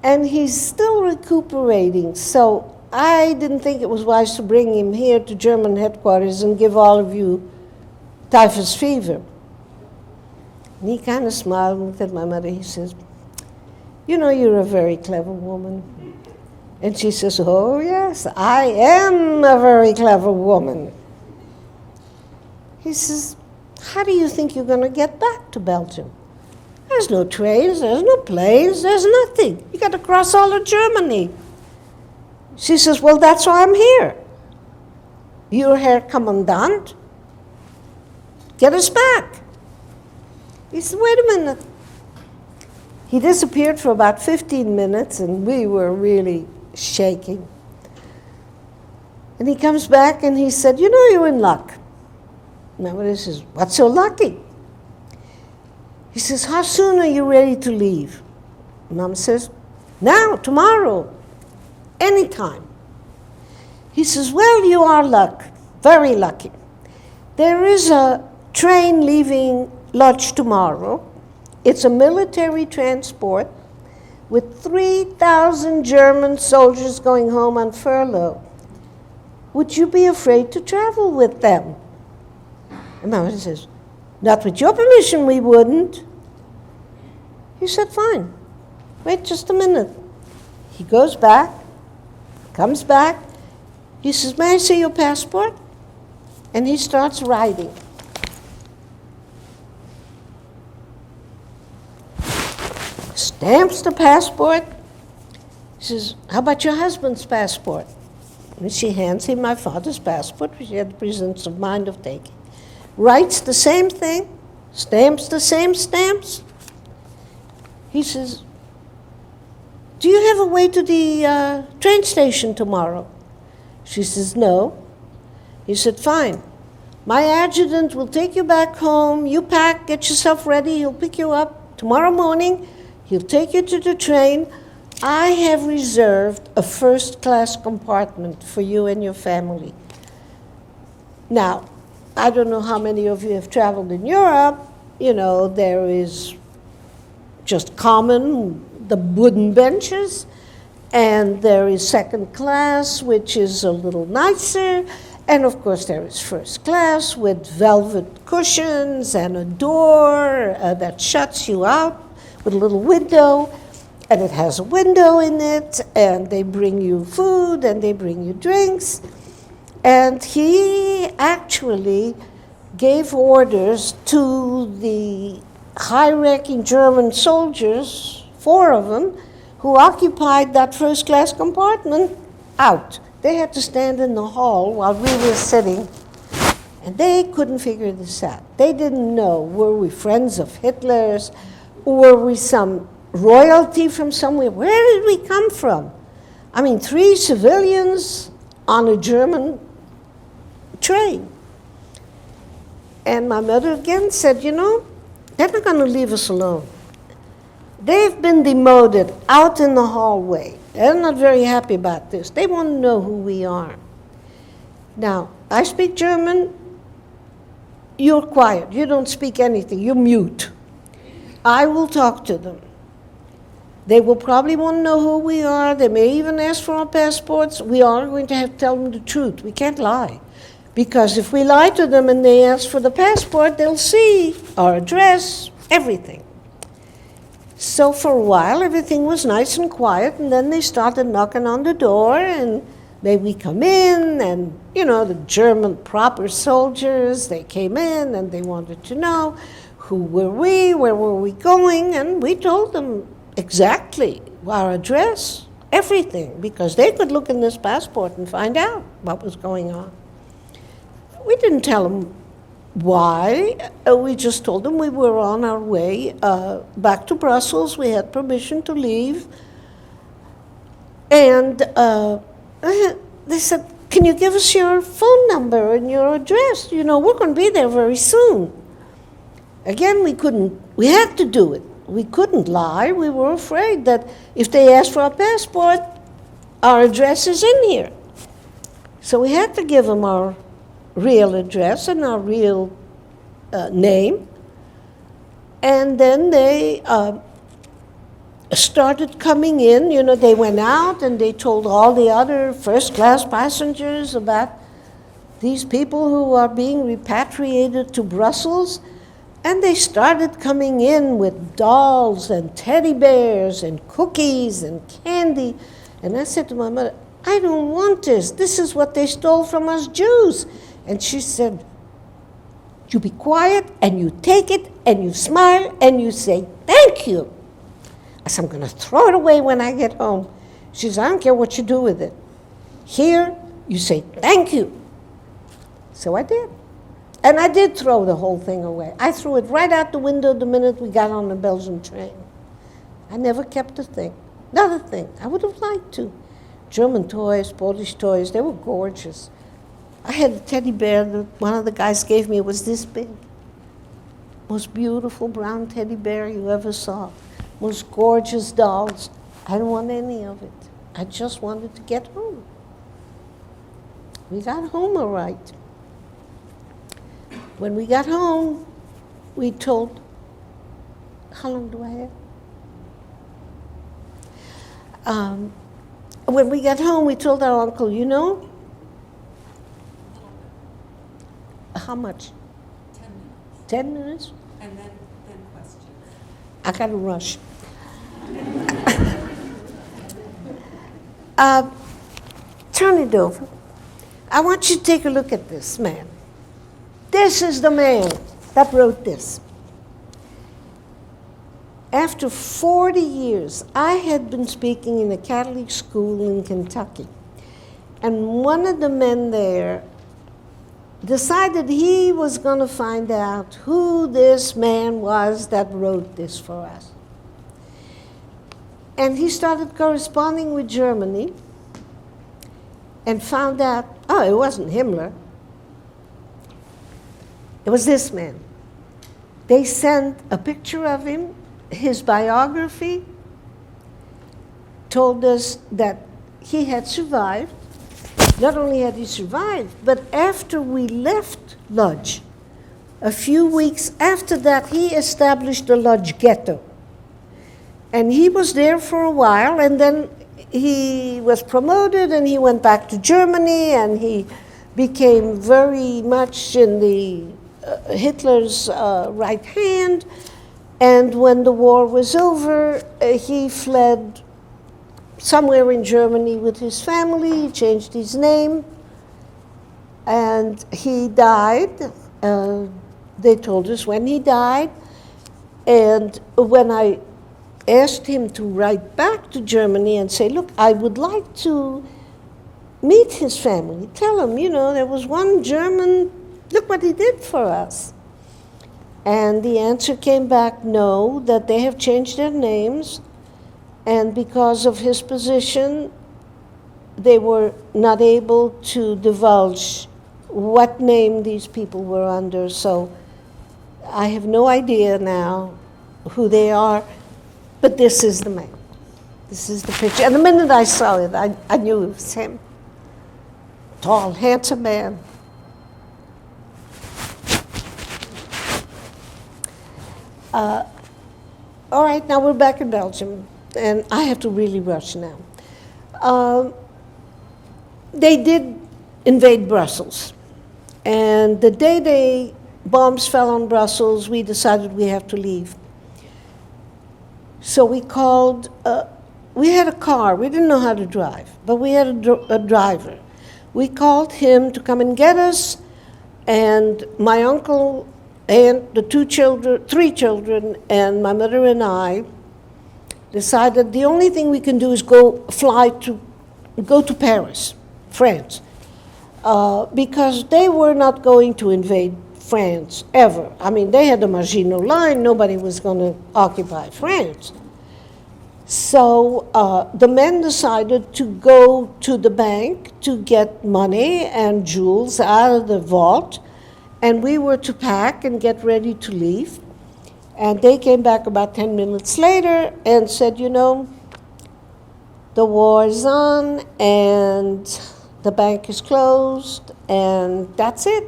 And he's still recuperating, so I didn't think it was wise to bring him here to German headquarters and give all of you typhus fever." And he kind of smiled and looked at my mother. He says, "You're a very clever woman." And she says, "Oh, yes, I am a very clever woman." He says, "How do you think you're going to get back to Belgium? There's no trains, there's no planes, there's nothing. You got to cross all of Germany." She says, "Well, that's why I'm here. You're Herr Commandant. Get us back." He said, "Wait a minute." He disappeared for about 15 minutes, and we were really shaking. And he comes back and he said, "You're in luck." My mother says, "What's so lucky?" He says, "How soon are you ready to leave?" Mom says, "Now, tomorrow, anytime." He says, "Well, you are luck. very lucky. There is a train leaving Lodz tomorrow. It's a military transport with 3,000 German soldiers going home on furlough. Would you be afraid to travel with them? And my mother says, not with your permission, we wouldn't. He said, fine. Wait just a minute. He goes back, comes back. He says, may I see your passport? And he starts writing. Stamps the passport. He says, how about your husband's passport? And she hands him my father's passport, which he had the presence of mind of taking. Writes the same thing, stamps the same stamps. He says, do you have a way to the train station tomorrow? She says, no. He said, fine. My adjutant will take you back home. You pack, get yourself ready. He'll pick you up tomorrow morning. He'll take you to the train. I have reserved a first-class compartment for you and your family. Now, I don't know how many of you have traveled in Europe. You know, there is just common, the wooden benches, and there is second class, which is a little nicer, and of course there is first class with velvet cushions and a door that shuts you out with a little window, and it has a window in it, and they bring you food and they bring you drinks. And he actually gave orders to the high-ranking German soldiers, 4 of them, who occupied that first-class compartment, out. They had to stand in the hall while we were sitting, and they couldn't figure this out. They didn't know, were we friends of Hitler's, or were we some royalty from somewhere? Where did we come from? I mean, 3 civilians on a German train. And my mother again said, you know, they're not going to leave us alone. They've been demoted out in the hallway. They're not very happy about this. They want to know who we are. Now, I speak German. You're quiet. You don't speak anything. You're mute. I will talk to them. They will probably want to know who we are. They may even ask for our passports. We are going to have to tell them the truth. We can't lie. Because if we lie to them and they ask for the passport, they'll see our address, everything. So for a while, everything was nice and quiet, and then they started knocking on the door, and may we come in, and, you know, the German proper soldiers, they came in, and they wanted to know who were we, where were we going, and we told them exactly our address, everything, because they could look in this passport and find out what was going on. We didn't tell them why. We just told them we were on our way back to Brussels. We had permission to leave. And they said, can you give us your phone number and your address? You know, we're going to be there very soon. Again, we had to do it. We couldn't lie. We were afraid that if they asked for our passport, our address is in here. So we had to give them our real address and our real name. And then they started coming in. You know, they went out and they told all the other first-class passengers about these people who are being repatriated to Brussels. And they started coming in with dolls and teddy bears and cookies and candy. And I said to my mother, I don't want this. This is what they stole from us Jews. And she said, you be quiet and you take it and you smile and you say, thank you. I said, I'm going to throw it away when I get home. She says, I don't care what you do with it. Here, you say, thank you. So I did. And I did throw the whole thing away. I threw it right out the window the minute we got on the Belgian train. I never kept a thing. Not a thing. I would have liked to. German toys, Polish toys, they were gorgeous. I had a teddy bear that one of the guys gave me. It was this big. Most beautiful brown teddy bear you ever saw. Most gorgeous dolls. I didn't want any of it. I just wanted to get home. We got home all right. When we got home, we told, how long do I have? When we got home, we told our uncle, you know, how much? 10 minutes. 10 minutes? And then questions. I gotta rush. Turn it over. I want you to take a look at this man. This is the man that wrote this. After 40 years, I had been speaking in a Catholic school in Kentucky. And one of the men there decided he was going to find out who this man was that wrote this for us. And he started corresponding with Germany and found out, oh, it wasn't Himmler. It was this man. They sent a picture of him, his biography, told us that he had survived. Not only had he survived, but after we left Lodz, a few weeks after that, he established the Lodz ghetto. And he was there for a while, and then he was promoted, and he went back to Germany, and he became very much in the Hitler's right hand. And when the war was over, he fled somewhere in Germany with his family. He changed his name, and he died. They told us when he died. And when I asked him to write back to Germany and say, look, I would like to meet his family, tell him, you know, there was one German, look what he did for us. And the answer came back, no, that they have changed their names, and because of his position, they were not able to divulge what name these people were under. So I have no idea now who they are, but this is the man. This is the picture. And the minute I saw it, I knew it was him. Tall, handsome man. All right, now we're back in Belgium, and I have to really rush now. They did invade Brussels, and the day bombs fell on Brussels, we decided we have to leave. So we called, we had a car, we didn't know how to drive, but we had a driver. We called him to come and get us, and my uncle and the three children, and my mother and I decided the only thing we can do is go to Paris, France, because they were not going to invade France ever. I mean, they had the Maginot Line, nobody was going to occupy France. So the men decided to go to the bank to get money and jewels out of the vault, and we were to pack and get ready to leave. And they came back about 10 minutes later and said, you know, the war is on and the bank is closed, and that's it.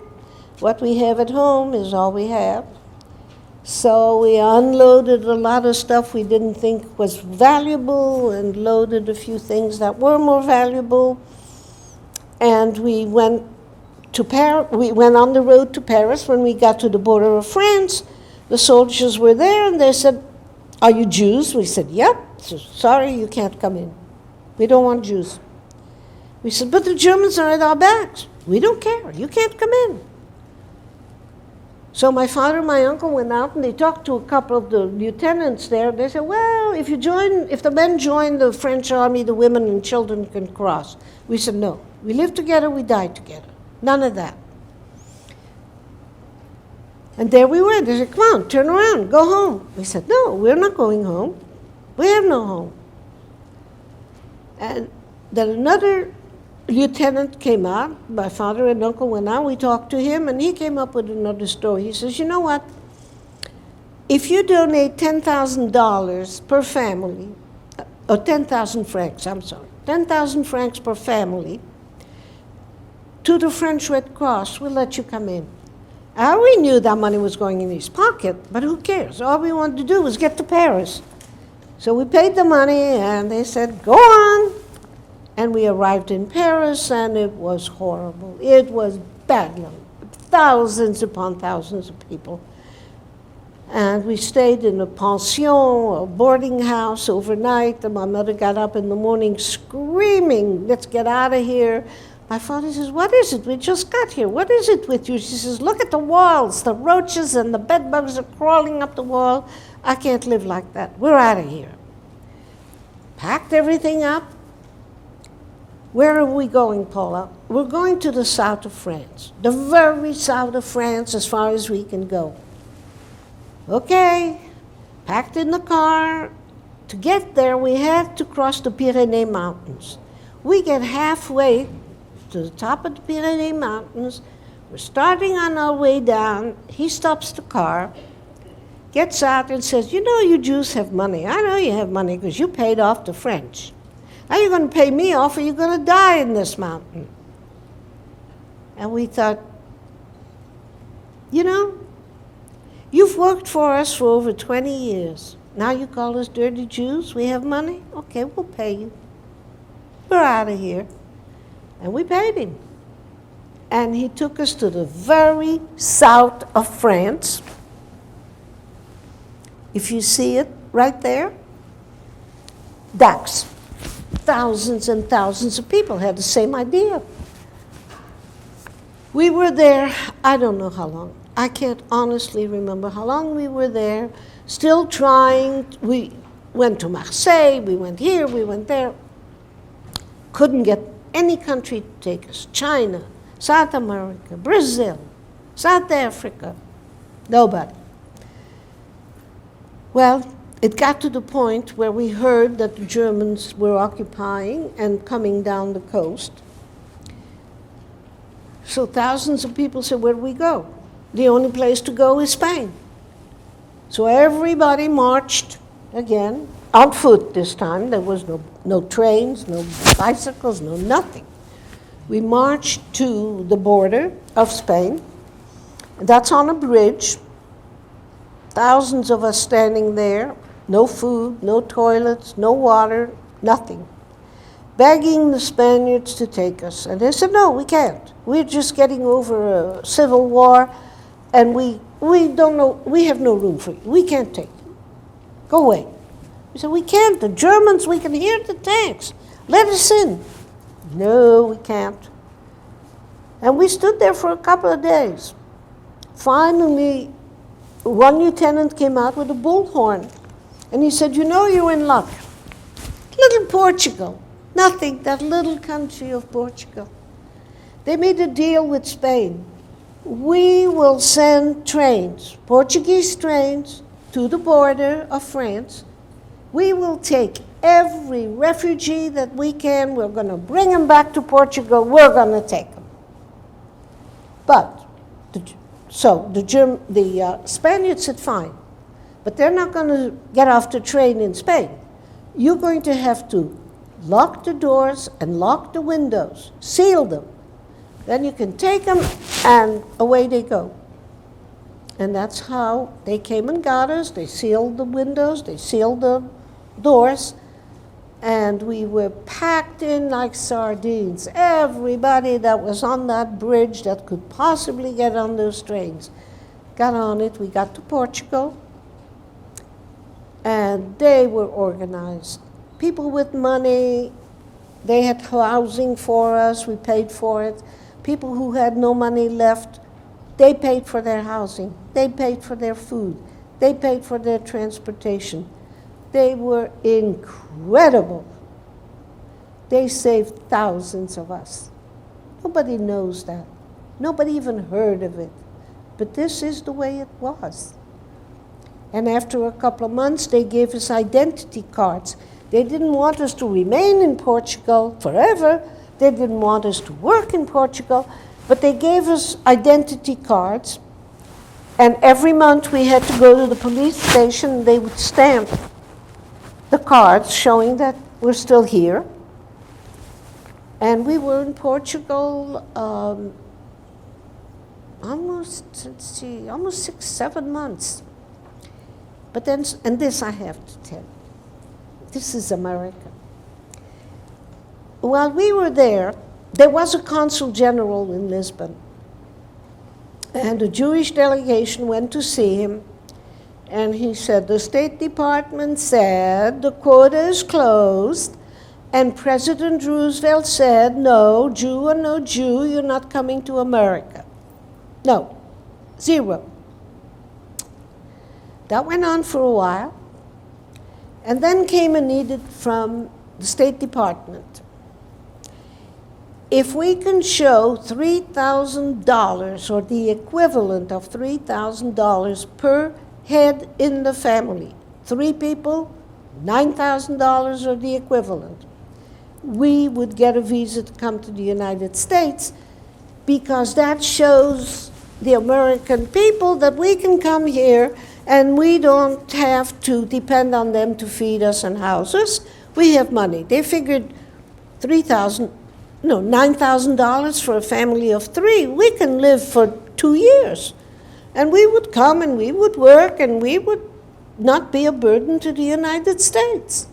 What we have at home is all we have. So we unloaded a lot of stuff we didn't think was valuable and loaded a few things that were more valuable. And we went on the road to Paris. When we got to the border of France, the soldiers were there and they said, are you Jews? We said, yep. So, sorry, you can't come in. We don't want Jews. We said, but the Germans are at our backs. We don't care. You can't come in. So my father and my uncle went out and they talked to a couple of the lieutenants there. They said, well, if the men join the French army, the women and children can cross. We said, no. We live together, we die together. None of that. And there we were. They said, come on, turn around, go home. We said, no, we're not going home. We have no home. And then another lieutenant came out. My father and uncle went out. We talked to him, and he came up with another story. He says, you know what? If you donate $10,000 per family, or 10,000 francs, 10,000 francs per family, to the French Red Cross, we'll let you come in. We knew that money was going in his pocket, but who cares? All we wanted to do was get to Paris. So we paid the money, and they said, go on. And we arrived in Paris, and it was horrible. It was bedlam. Thousands upon thousands of people. And we stayed in a pension, a boarding house overnight. And my mother got up in the morning screaming, let's get out of here. My father says, what is it? We just got here. What is it with you? She says, look at the walls. The roaches and the bed bugs are crawling up the wall. I can't live like that. We're out of here. Packed everything up. Where are we going, Paula? We're going to the south of France, the very south of France, as far as we can go. Okay, packed in the car. To get there, we had to cross the Pyrenees Mountains. We get halfway to the top of the Pyrenees Mountains. We're starting on our way down. He stops the car, gets out and says, you know you Jews have money. I know you have money because you paid off the French. Are you going to pay me off or are you going to die in this mountain? And we thought, you know, you've worked for us for over 20 years. Now you call us dirty Jews? We have money? Okay, we'll pay you. We're out of here. And we paid him. And he took us to the very south of France. If you see it right there, Dax. Thousands and thousands of people had the same idea. We were there, I don't know how long. I can't honestly remember how long we were there, still trying. We went to Marseille, we went here, we went there. Couldn't get any country to take us. China, South America, Brazil, South Africa, nobody. Well, it got to the point where we heard that the Germans were occupying and coming down the coast. So thousands of people said, where do we go? The only place to go is Spain. So everybody marched again, on foot this time. There was no trains, no bicycles, no nothing. We marched to the border of Spain. That's on a bridge. Thousands of us standing there. No food, no toilets, no water, nothing. Begging the Spaniards to take us. And they said, no, we can't. We're just getting over a civil war, and we don't know, we have no room for you. We can't take you. Go away. We said, we can't. The Germans, we can hear the tanks. Let us in. No, we can't. And we stood there for a couple of days. Finally, one lieutenant came out with a bullhorn. And he said, you know you're in luck. Little Portugal, nothing, that little country of Portugal. They made a deal with Spain. We will send trains, Portuguese trains, to the border of France. We will take every refugee that we can. We're going to bring them back to Portugal. We're going to take them. But, the Spaniards said, fine. But they're not going to get off the train in Spain. You're going to have to lock the doors and lock the windows, seal them. Then you can take them, and away they go. And that's how they came and got us. They sealed the windows, they sealed the doors, and we were packed in like sardines. Everybody that was on that bridge that could possibly get on those trains got on it. We got to Portugal. And they were organized. People with money, they had housing for us, we paid for it. People who had no money left, they paid for their housing, they paid for their food, they paid for their transportation. They were incredible. They saved thousands of us. Nobody knows that. Nobody even heard of it. But this is the way it was. And after a couple of months, they gave us identity cards. They didn't want us to remain in Portugal forever. They didn't want us to work in Portugal. But they gave us identity cards. And every month we had to go to the police station, and they would stamp the cards showing that we're still here. And we were in Portugal almost, let's see, almost 6, 7 months. But then, and this I have to tell you, this is America. While we were there was a consul general in Lisbon. And a Jewish delegation went to see him. And he said, the State Department said the quota is closed. And President Roosevelt said, no, Jew or no Jew, you're not coming to America. No, 0. That went on for a while. And then came an edict from the State Department. If we can show $3,000 or the equivalent of $3,000 per head in the family, 3 people, $9,000 or the equivalent, we would get a visa to come to the United States, because that shows the American people that we can come here and we don't have to depend on them to feed us and house us. We have money. They figured $9,000 for a family of 3. We can live for 2 years. And we would come and we would work and we would not be a burden to the United States.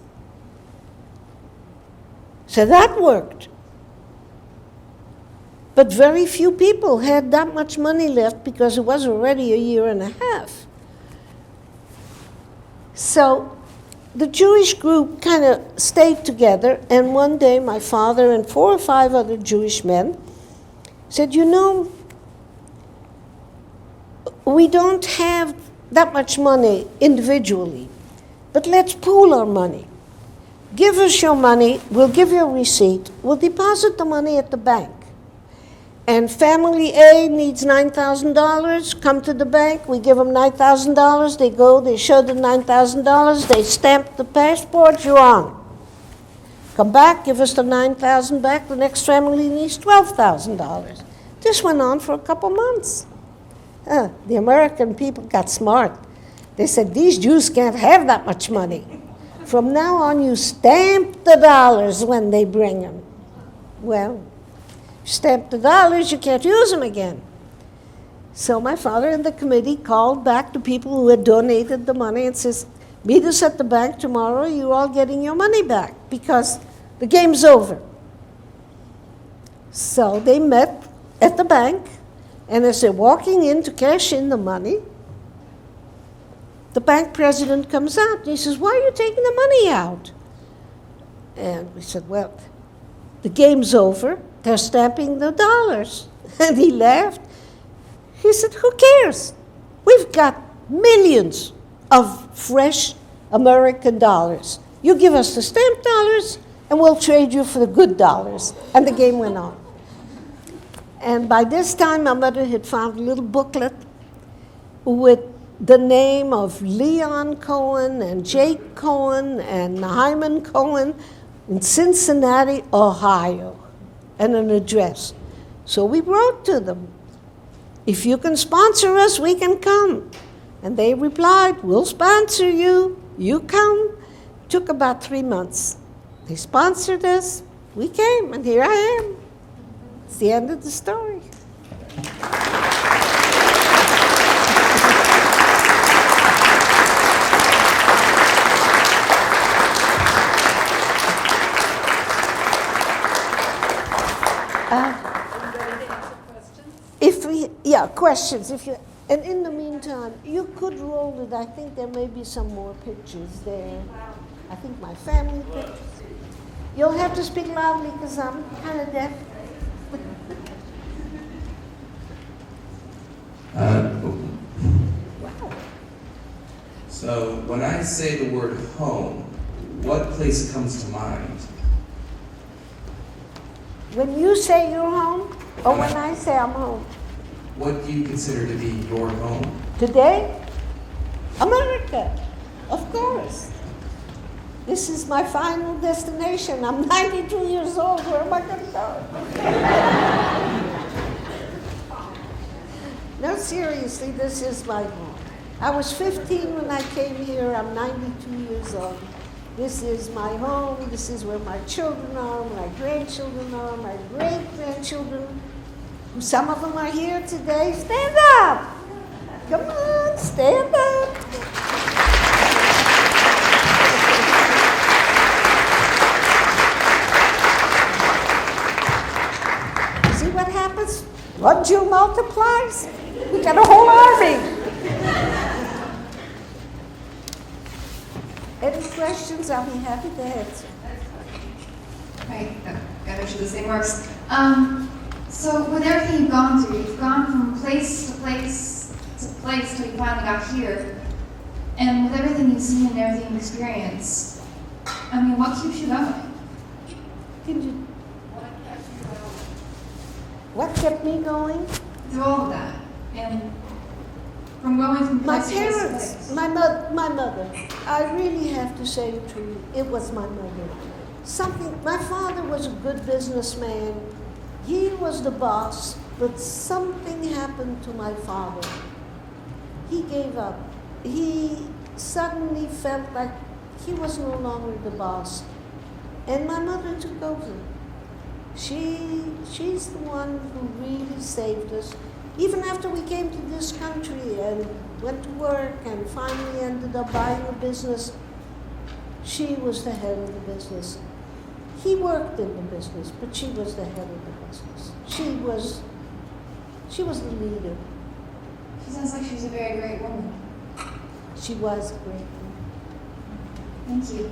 So that worked. But very few people had that much money left because it was already a year and a half. So the Jewish group kind of stayed together, and one day my father and 4 or 5 other Jewish men said, you know, we don't have that much money individually, but let's pool our money. Give us your money, we'll give you a receipt, we'll deposit the money at the bank. And family A needs $9,000, come to the bank, we give them $9,000, they go, they show the $9,000, they stamp the passport, you're on. Come back, give us the $9,000 back, the next family needs $12,000. This went on for a couple months. The American people got smart. They said, these Jews can't have that much money. From now on, you stamp the dollars when they bring them. Well, stamp the dollars, you can't use them again. So my father and the committee called back the people who had donated the money and says, meet us at the bank tomorrow, you're all getting your money back because the game's over. So they met at the bank, and as they're walking in to cash in the money, the bank president comes out and he says, why are you taking the money out? And we said, well, the game's over. They're stamping the dollars. And he laughed. He said, who cares? We've got millions of fresh American dollars. You give us the stamped dollars, and we'll trade you for the good dollars. And the game went on. And by this time, my mother had found a little booklet with the name of Leon Cohen and Jake Cohen and Hyman Cohen in Cincinnati, Ohio, and an address. So we wrote to them, if you can sponsor us, we can come. And they replied, we'll sponsor you, you come. Took about 3 months. They sponsored us, we came, and here I am. It's the end of the story. Questions. And in the meantime, you could roll it. I think there may be some more pictures there. I think my family pictures. You'll have to speak loudly because I'm kind of deaf. Wow. So when I say the word home, what place comes to mind? When you say you're home, or when I say I'm home? What do you consider to be your home? Today? America, of course. This is my final destination. I'm 92 years old. Where am I going to go? No, seriously, this is my home. I was 15 when I came here. I'm 92 years old. This is my home. This is where my children are, my grandchildren are, my great-grandchildren. Some of them are here today. Stand up. Come on, stand up. See what happens? 1 Jew multiplies. We got a whole army. Any questions? I'll be happy to answer. Right, gotta make sure this thing works. So with everything you've gone through, you've gone from place to place to place till you finally got here. And with everything you've seen and everything you've experienced, I mean, what keeps you going? Can you? What kept me going? Through all of that. And from going from My place to place to parents, place. my mother. I really have to say the truth. It was my mother. My father was a good businessman. He was the boss, but something happened to my father. He gave up. He suddenly felt like he was no longer the boss. And my mother took over. She's the one who really saved us. Even after we came to this country and went to work and finally ended up buying a business, she was the head of the business. He worked in the business, but she was the head of the business. She was the leader. She sounds like she's a very great woman. She was a great woman. Thank you.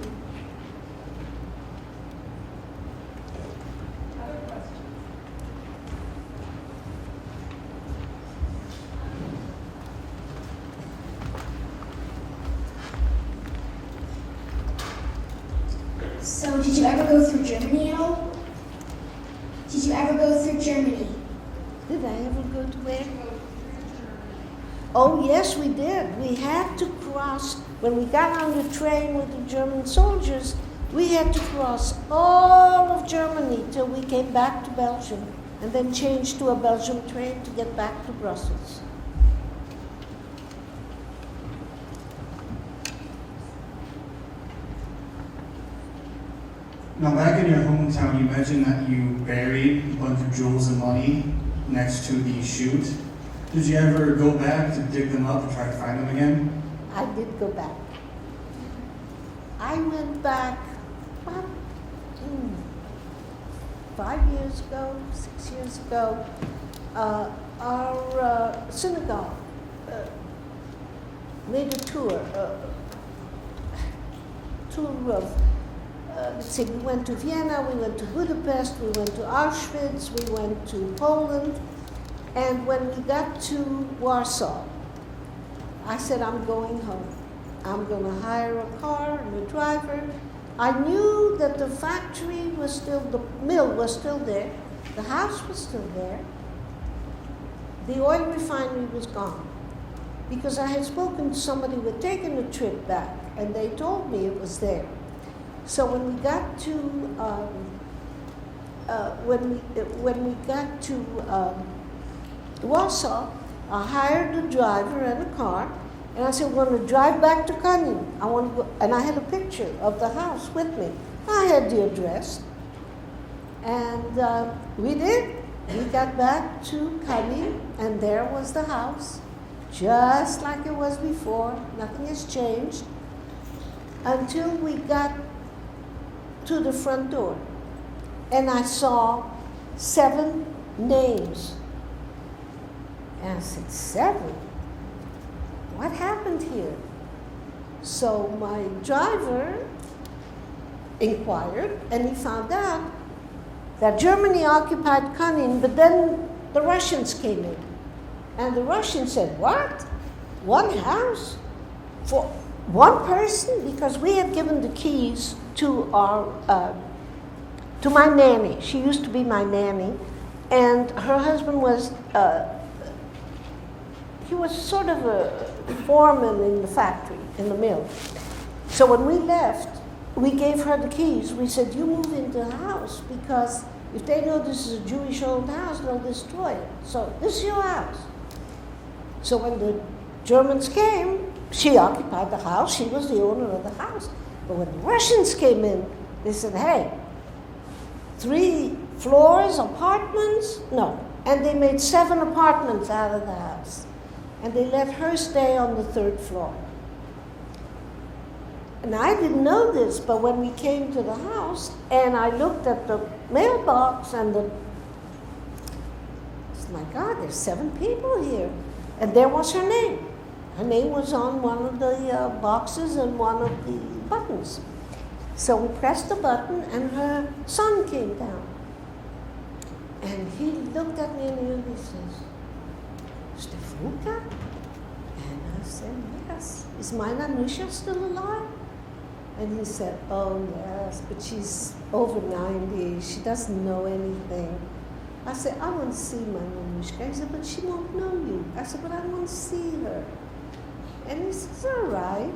So, did you ever go through Germany at all? Did you ever go through Germany? Did I ever go to where? Oh, yes, we did. We had to cross, when we got on the train with the German soldiers, we had to cross all of Germany till we came back to Belgium and then changed to a Belgian train to get back to Brussels. Now, back in your hometown, you mentioned that you buried a bunch of jewels and money next to the chute. Did you ever go back to dig them up and try to find them again? I did go back. I went back about 5 years ago, 6 years ago. Our synagogue made a tour of, let's see, we went to Vienna, we went to Budapest, we went to Auschwitz, we went to Poland. And when we got to Warsaw, I said, I'm going home. I'm going to hire a car and a driver. I knew that the factory was still, the mill was still there, the house was still there, the oil refinery was gone. Because I had spoken to somebody who had taken a trip back, and they told me it was there. So when we got to, Warsaw, I hired a driver and a car, and I said, we're going to drive back to Cunning. I want to go, and I had a picture of the house with me. I had the address, and we did. We got back to Cunning, and there was the house, just like it was before. Nothing has changed until we got to the front door, and I saw 7 names. And I said, 7? What happened here? So my driver inquired, and he found out that Germany occupied Cunning, but then the Russians came in. And the Russians said, what? One house? For one person? Because we had given the keys to to my nanny. She used to be my nanny. And her husband was, he was sort of a foreman in the factory, in the mill. So when we left, we gave her the keys. We said, you move into the house, because if they know this is a Jewish old house, they'll destroy it. So this is your house. So when the Germans came, she occupied the house. She was the owner of the house. But when the Russians came in, they said, hey, 3 floors, apartments? No, And they made 7 apartments out of the house. And they let her stay on the 3rd floor. And I didn't know this, but when we came to the house and I looked at the mailbox and it's my God, there's 7 people here. And there was her name. Her name was on one of the boxes and one of the buttons. So we pressed the button and her son came down. And he looked at me and he says, Stefuka? And I said, yes. Is my Nanusha still alive? And he said, oh yes, but she's over 90. She doesn't know anything. I said, I want to see my Nanushka. He said, but she won't know you. I said, but I want to see her. And he says, all right.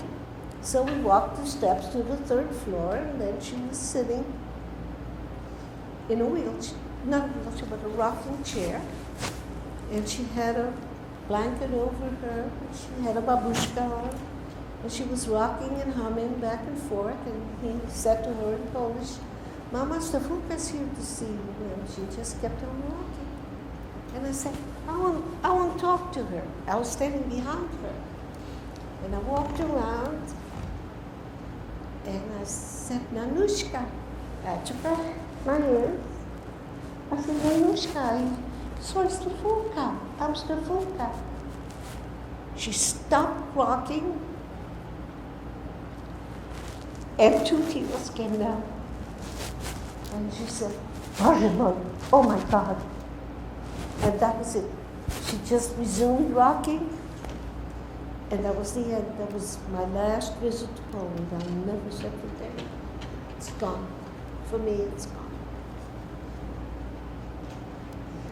So we walked the steps to the 3rd floor, and then she was sitting in a wheelchair, not a wheelchair, but a rocking chair. And she had a blanket over her, and she had a babushka on, and she was rocking and humming back and forth, and he said to her in Polish, Mama, Stefuka's here to see you, and she just kept on walking. And I said, I want to talk to her. I was standing behind her. And I walked around, and I said, Nanushka. I took her my ears. I said, Nanushka, soy Stefuka. I'm Stefuka. She stopped rocking, and 2 tears came down. And she said, oh my God. And that was it. She just resumed rocking. And that was the end. That was my last visit to Poland. I'll never set foot there. It's gone. For me, it's gone.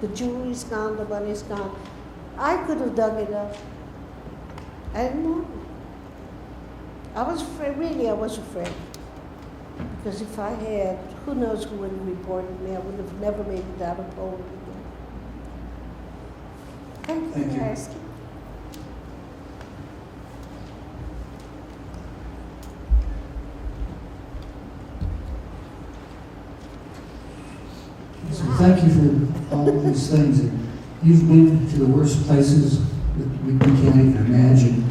The jewelry's gone, the money's gone. I could have dug it up. I didn't want it. I was afraid, really, I was afraid. Because if I had, who knows who would have reported me, I would have never made it out of Poland again. Thank you for asking. So thank you for all of these things. You've been to the worst places that we can't even imagine,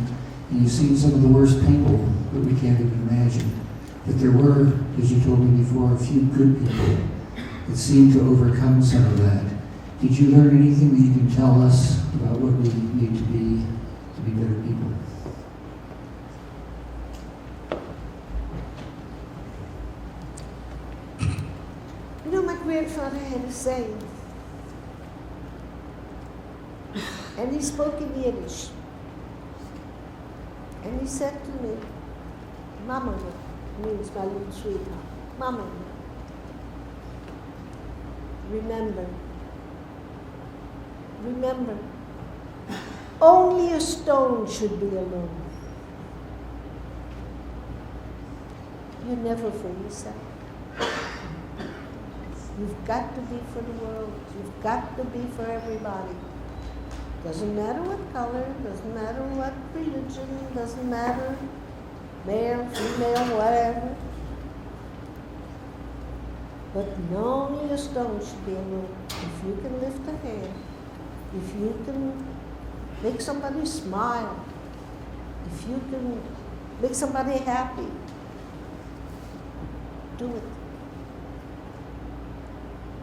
and you've seen some of the worst people that we can't even imagine. But there were, as you told me before, a few good people that seemed to overcome some of that. Did you learn anything that you can tell us about what we need to be better people? You know, my grandfather had a saying, and he spoke in Yiddish. And he said to me, Mama, means my little sweetheart, Mama, remember, only a stone should be alone. You're never for yourself. You've got to be for the world. You've got to be for everybody. Doesn't matter what color, doesn't matter what religion, doesn't matter male, female, whatever. But only a stone should be alone. If you can lift a hand, if you can make somebody smile, if you can make somebody happy, do it.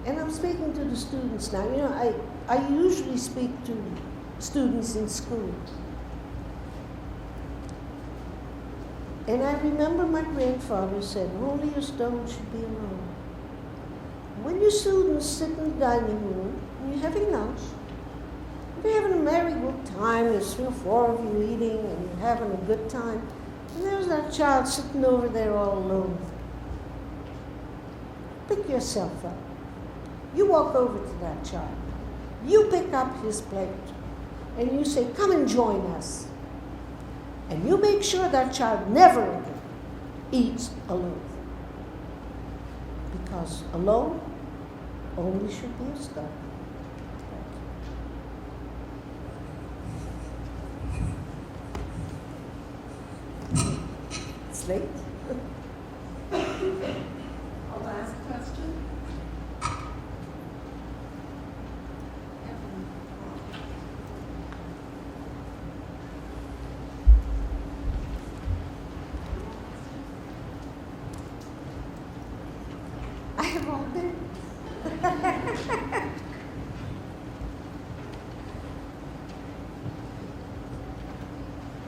And I'm speaking to the students now. You know, I usually speak to students in school. And I remember my grandfather said, only a stone should be alone. When your students sit in the dining room and you're having lunch, you're having a merry good time, there's 3 or 4 of you eating and you're having a good time, and there's that child sitting over there all alone. Pick yourself up. You walk over to that child. You pick up his plate and you say, come and join us. And you make sure that child never again eats alone. Because alone only should be a stone. It's late. A last question.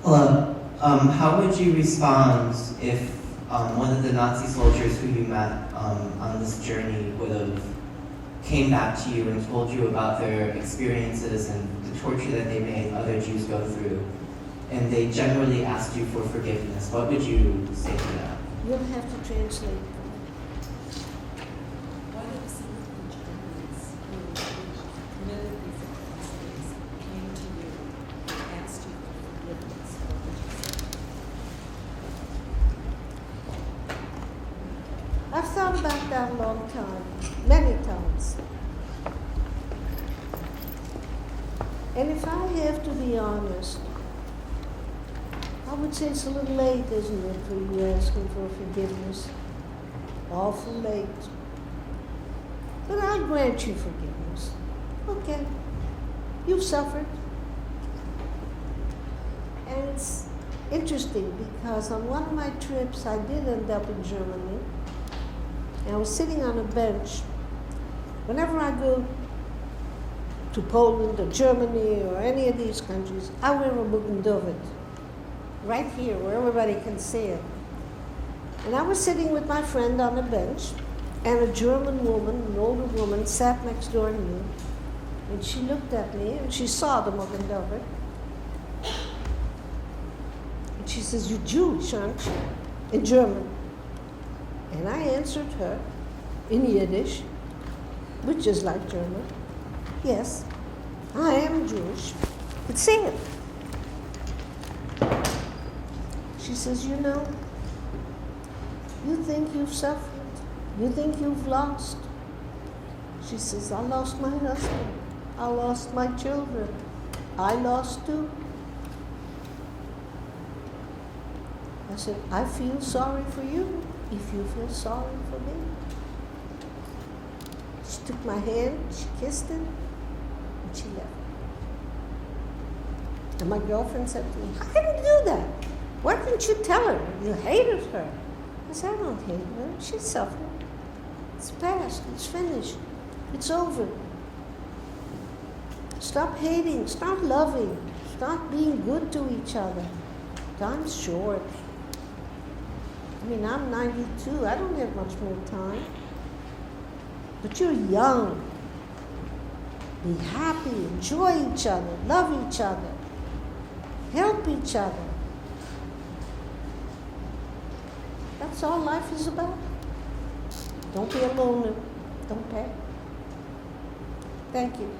Hello. How would you respond if one of the Nazi soldiers who you met on this journey would have came back to you and told you about their experiences and the torture that they made other Jews go through, and they generally asked you for forgiveness? What would you say to that? You'll have to translate. What if some of the Germans who committed these atrocities came to you and asked you for forgiveness? What would you say? I've thought about that a long time, many times. And if I have to be honest, I would say it's a little late, isn't it, for you asking for forgiveness? Awful late. But I'll grant you forgiveness. Okay. You've suffered. And it's interesting because on one of my trips, I did end up in Germany. And I was sitting on a bench. Whenever I go to Poland or Germany or any of these countries, I wear a Boldness. Right here, where everybody can see it. And I was sitting with my friend on a bench, and a German woman, an older woman, sat next door to me. And she looked at me, and she saw the Boldness. And she says, "You're Jewish, aren't you?" In German. And I answered her in Yiddish, which is like German. Yes, I am Jewish. But say it. She says, "You know, you think you've suffered. You think you've lost." She says, "I lost my husband. I lost my children. I lost too." I said, "I feel sorry for you if you feel sorry for me." She took my hand, she kissed it, and she left. And my girlfriend said to me, "How can you do that? Why didn't you tell her you hated her?" I said, "I don't hate her. She suffered. It's past. It's finished. It's over. Stop hating. Start loving. Start being good to each other. Time's short. I mean, I'm 92. I don't have much more time. But you're young. Be happy. Enjoy each other. Love each other. Help each other. That's all life is about. Don't be a loner. Don't pay. Thank you.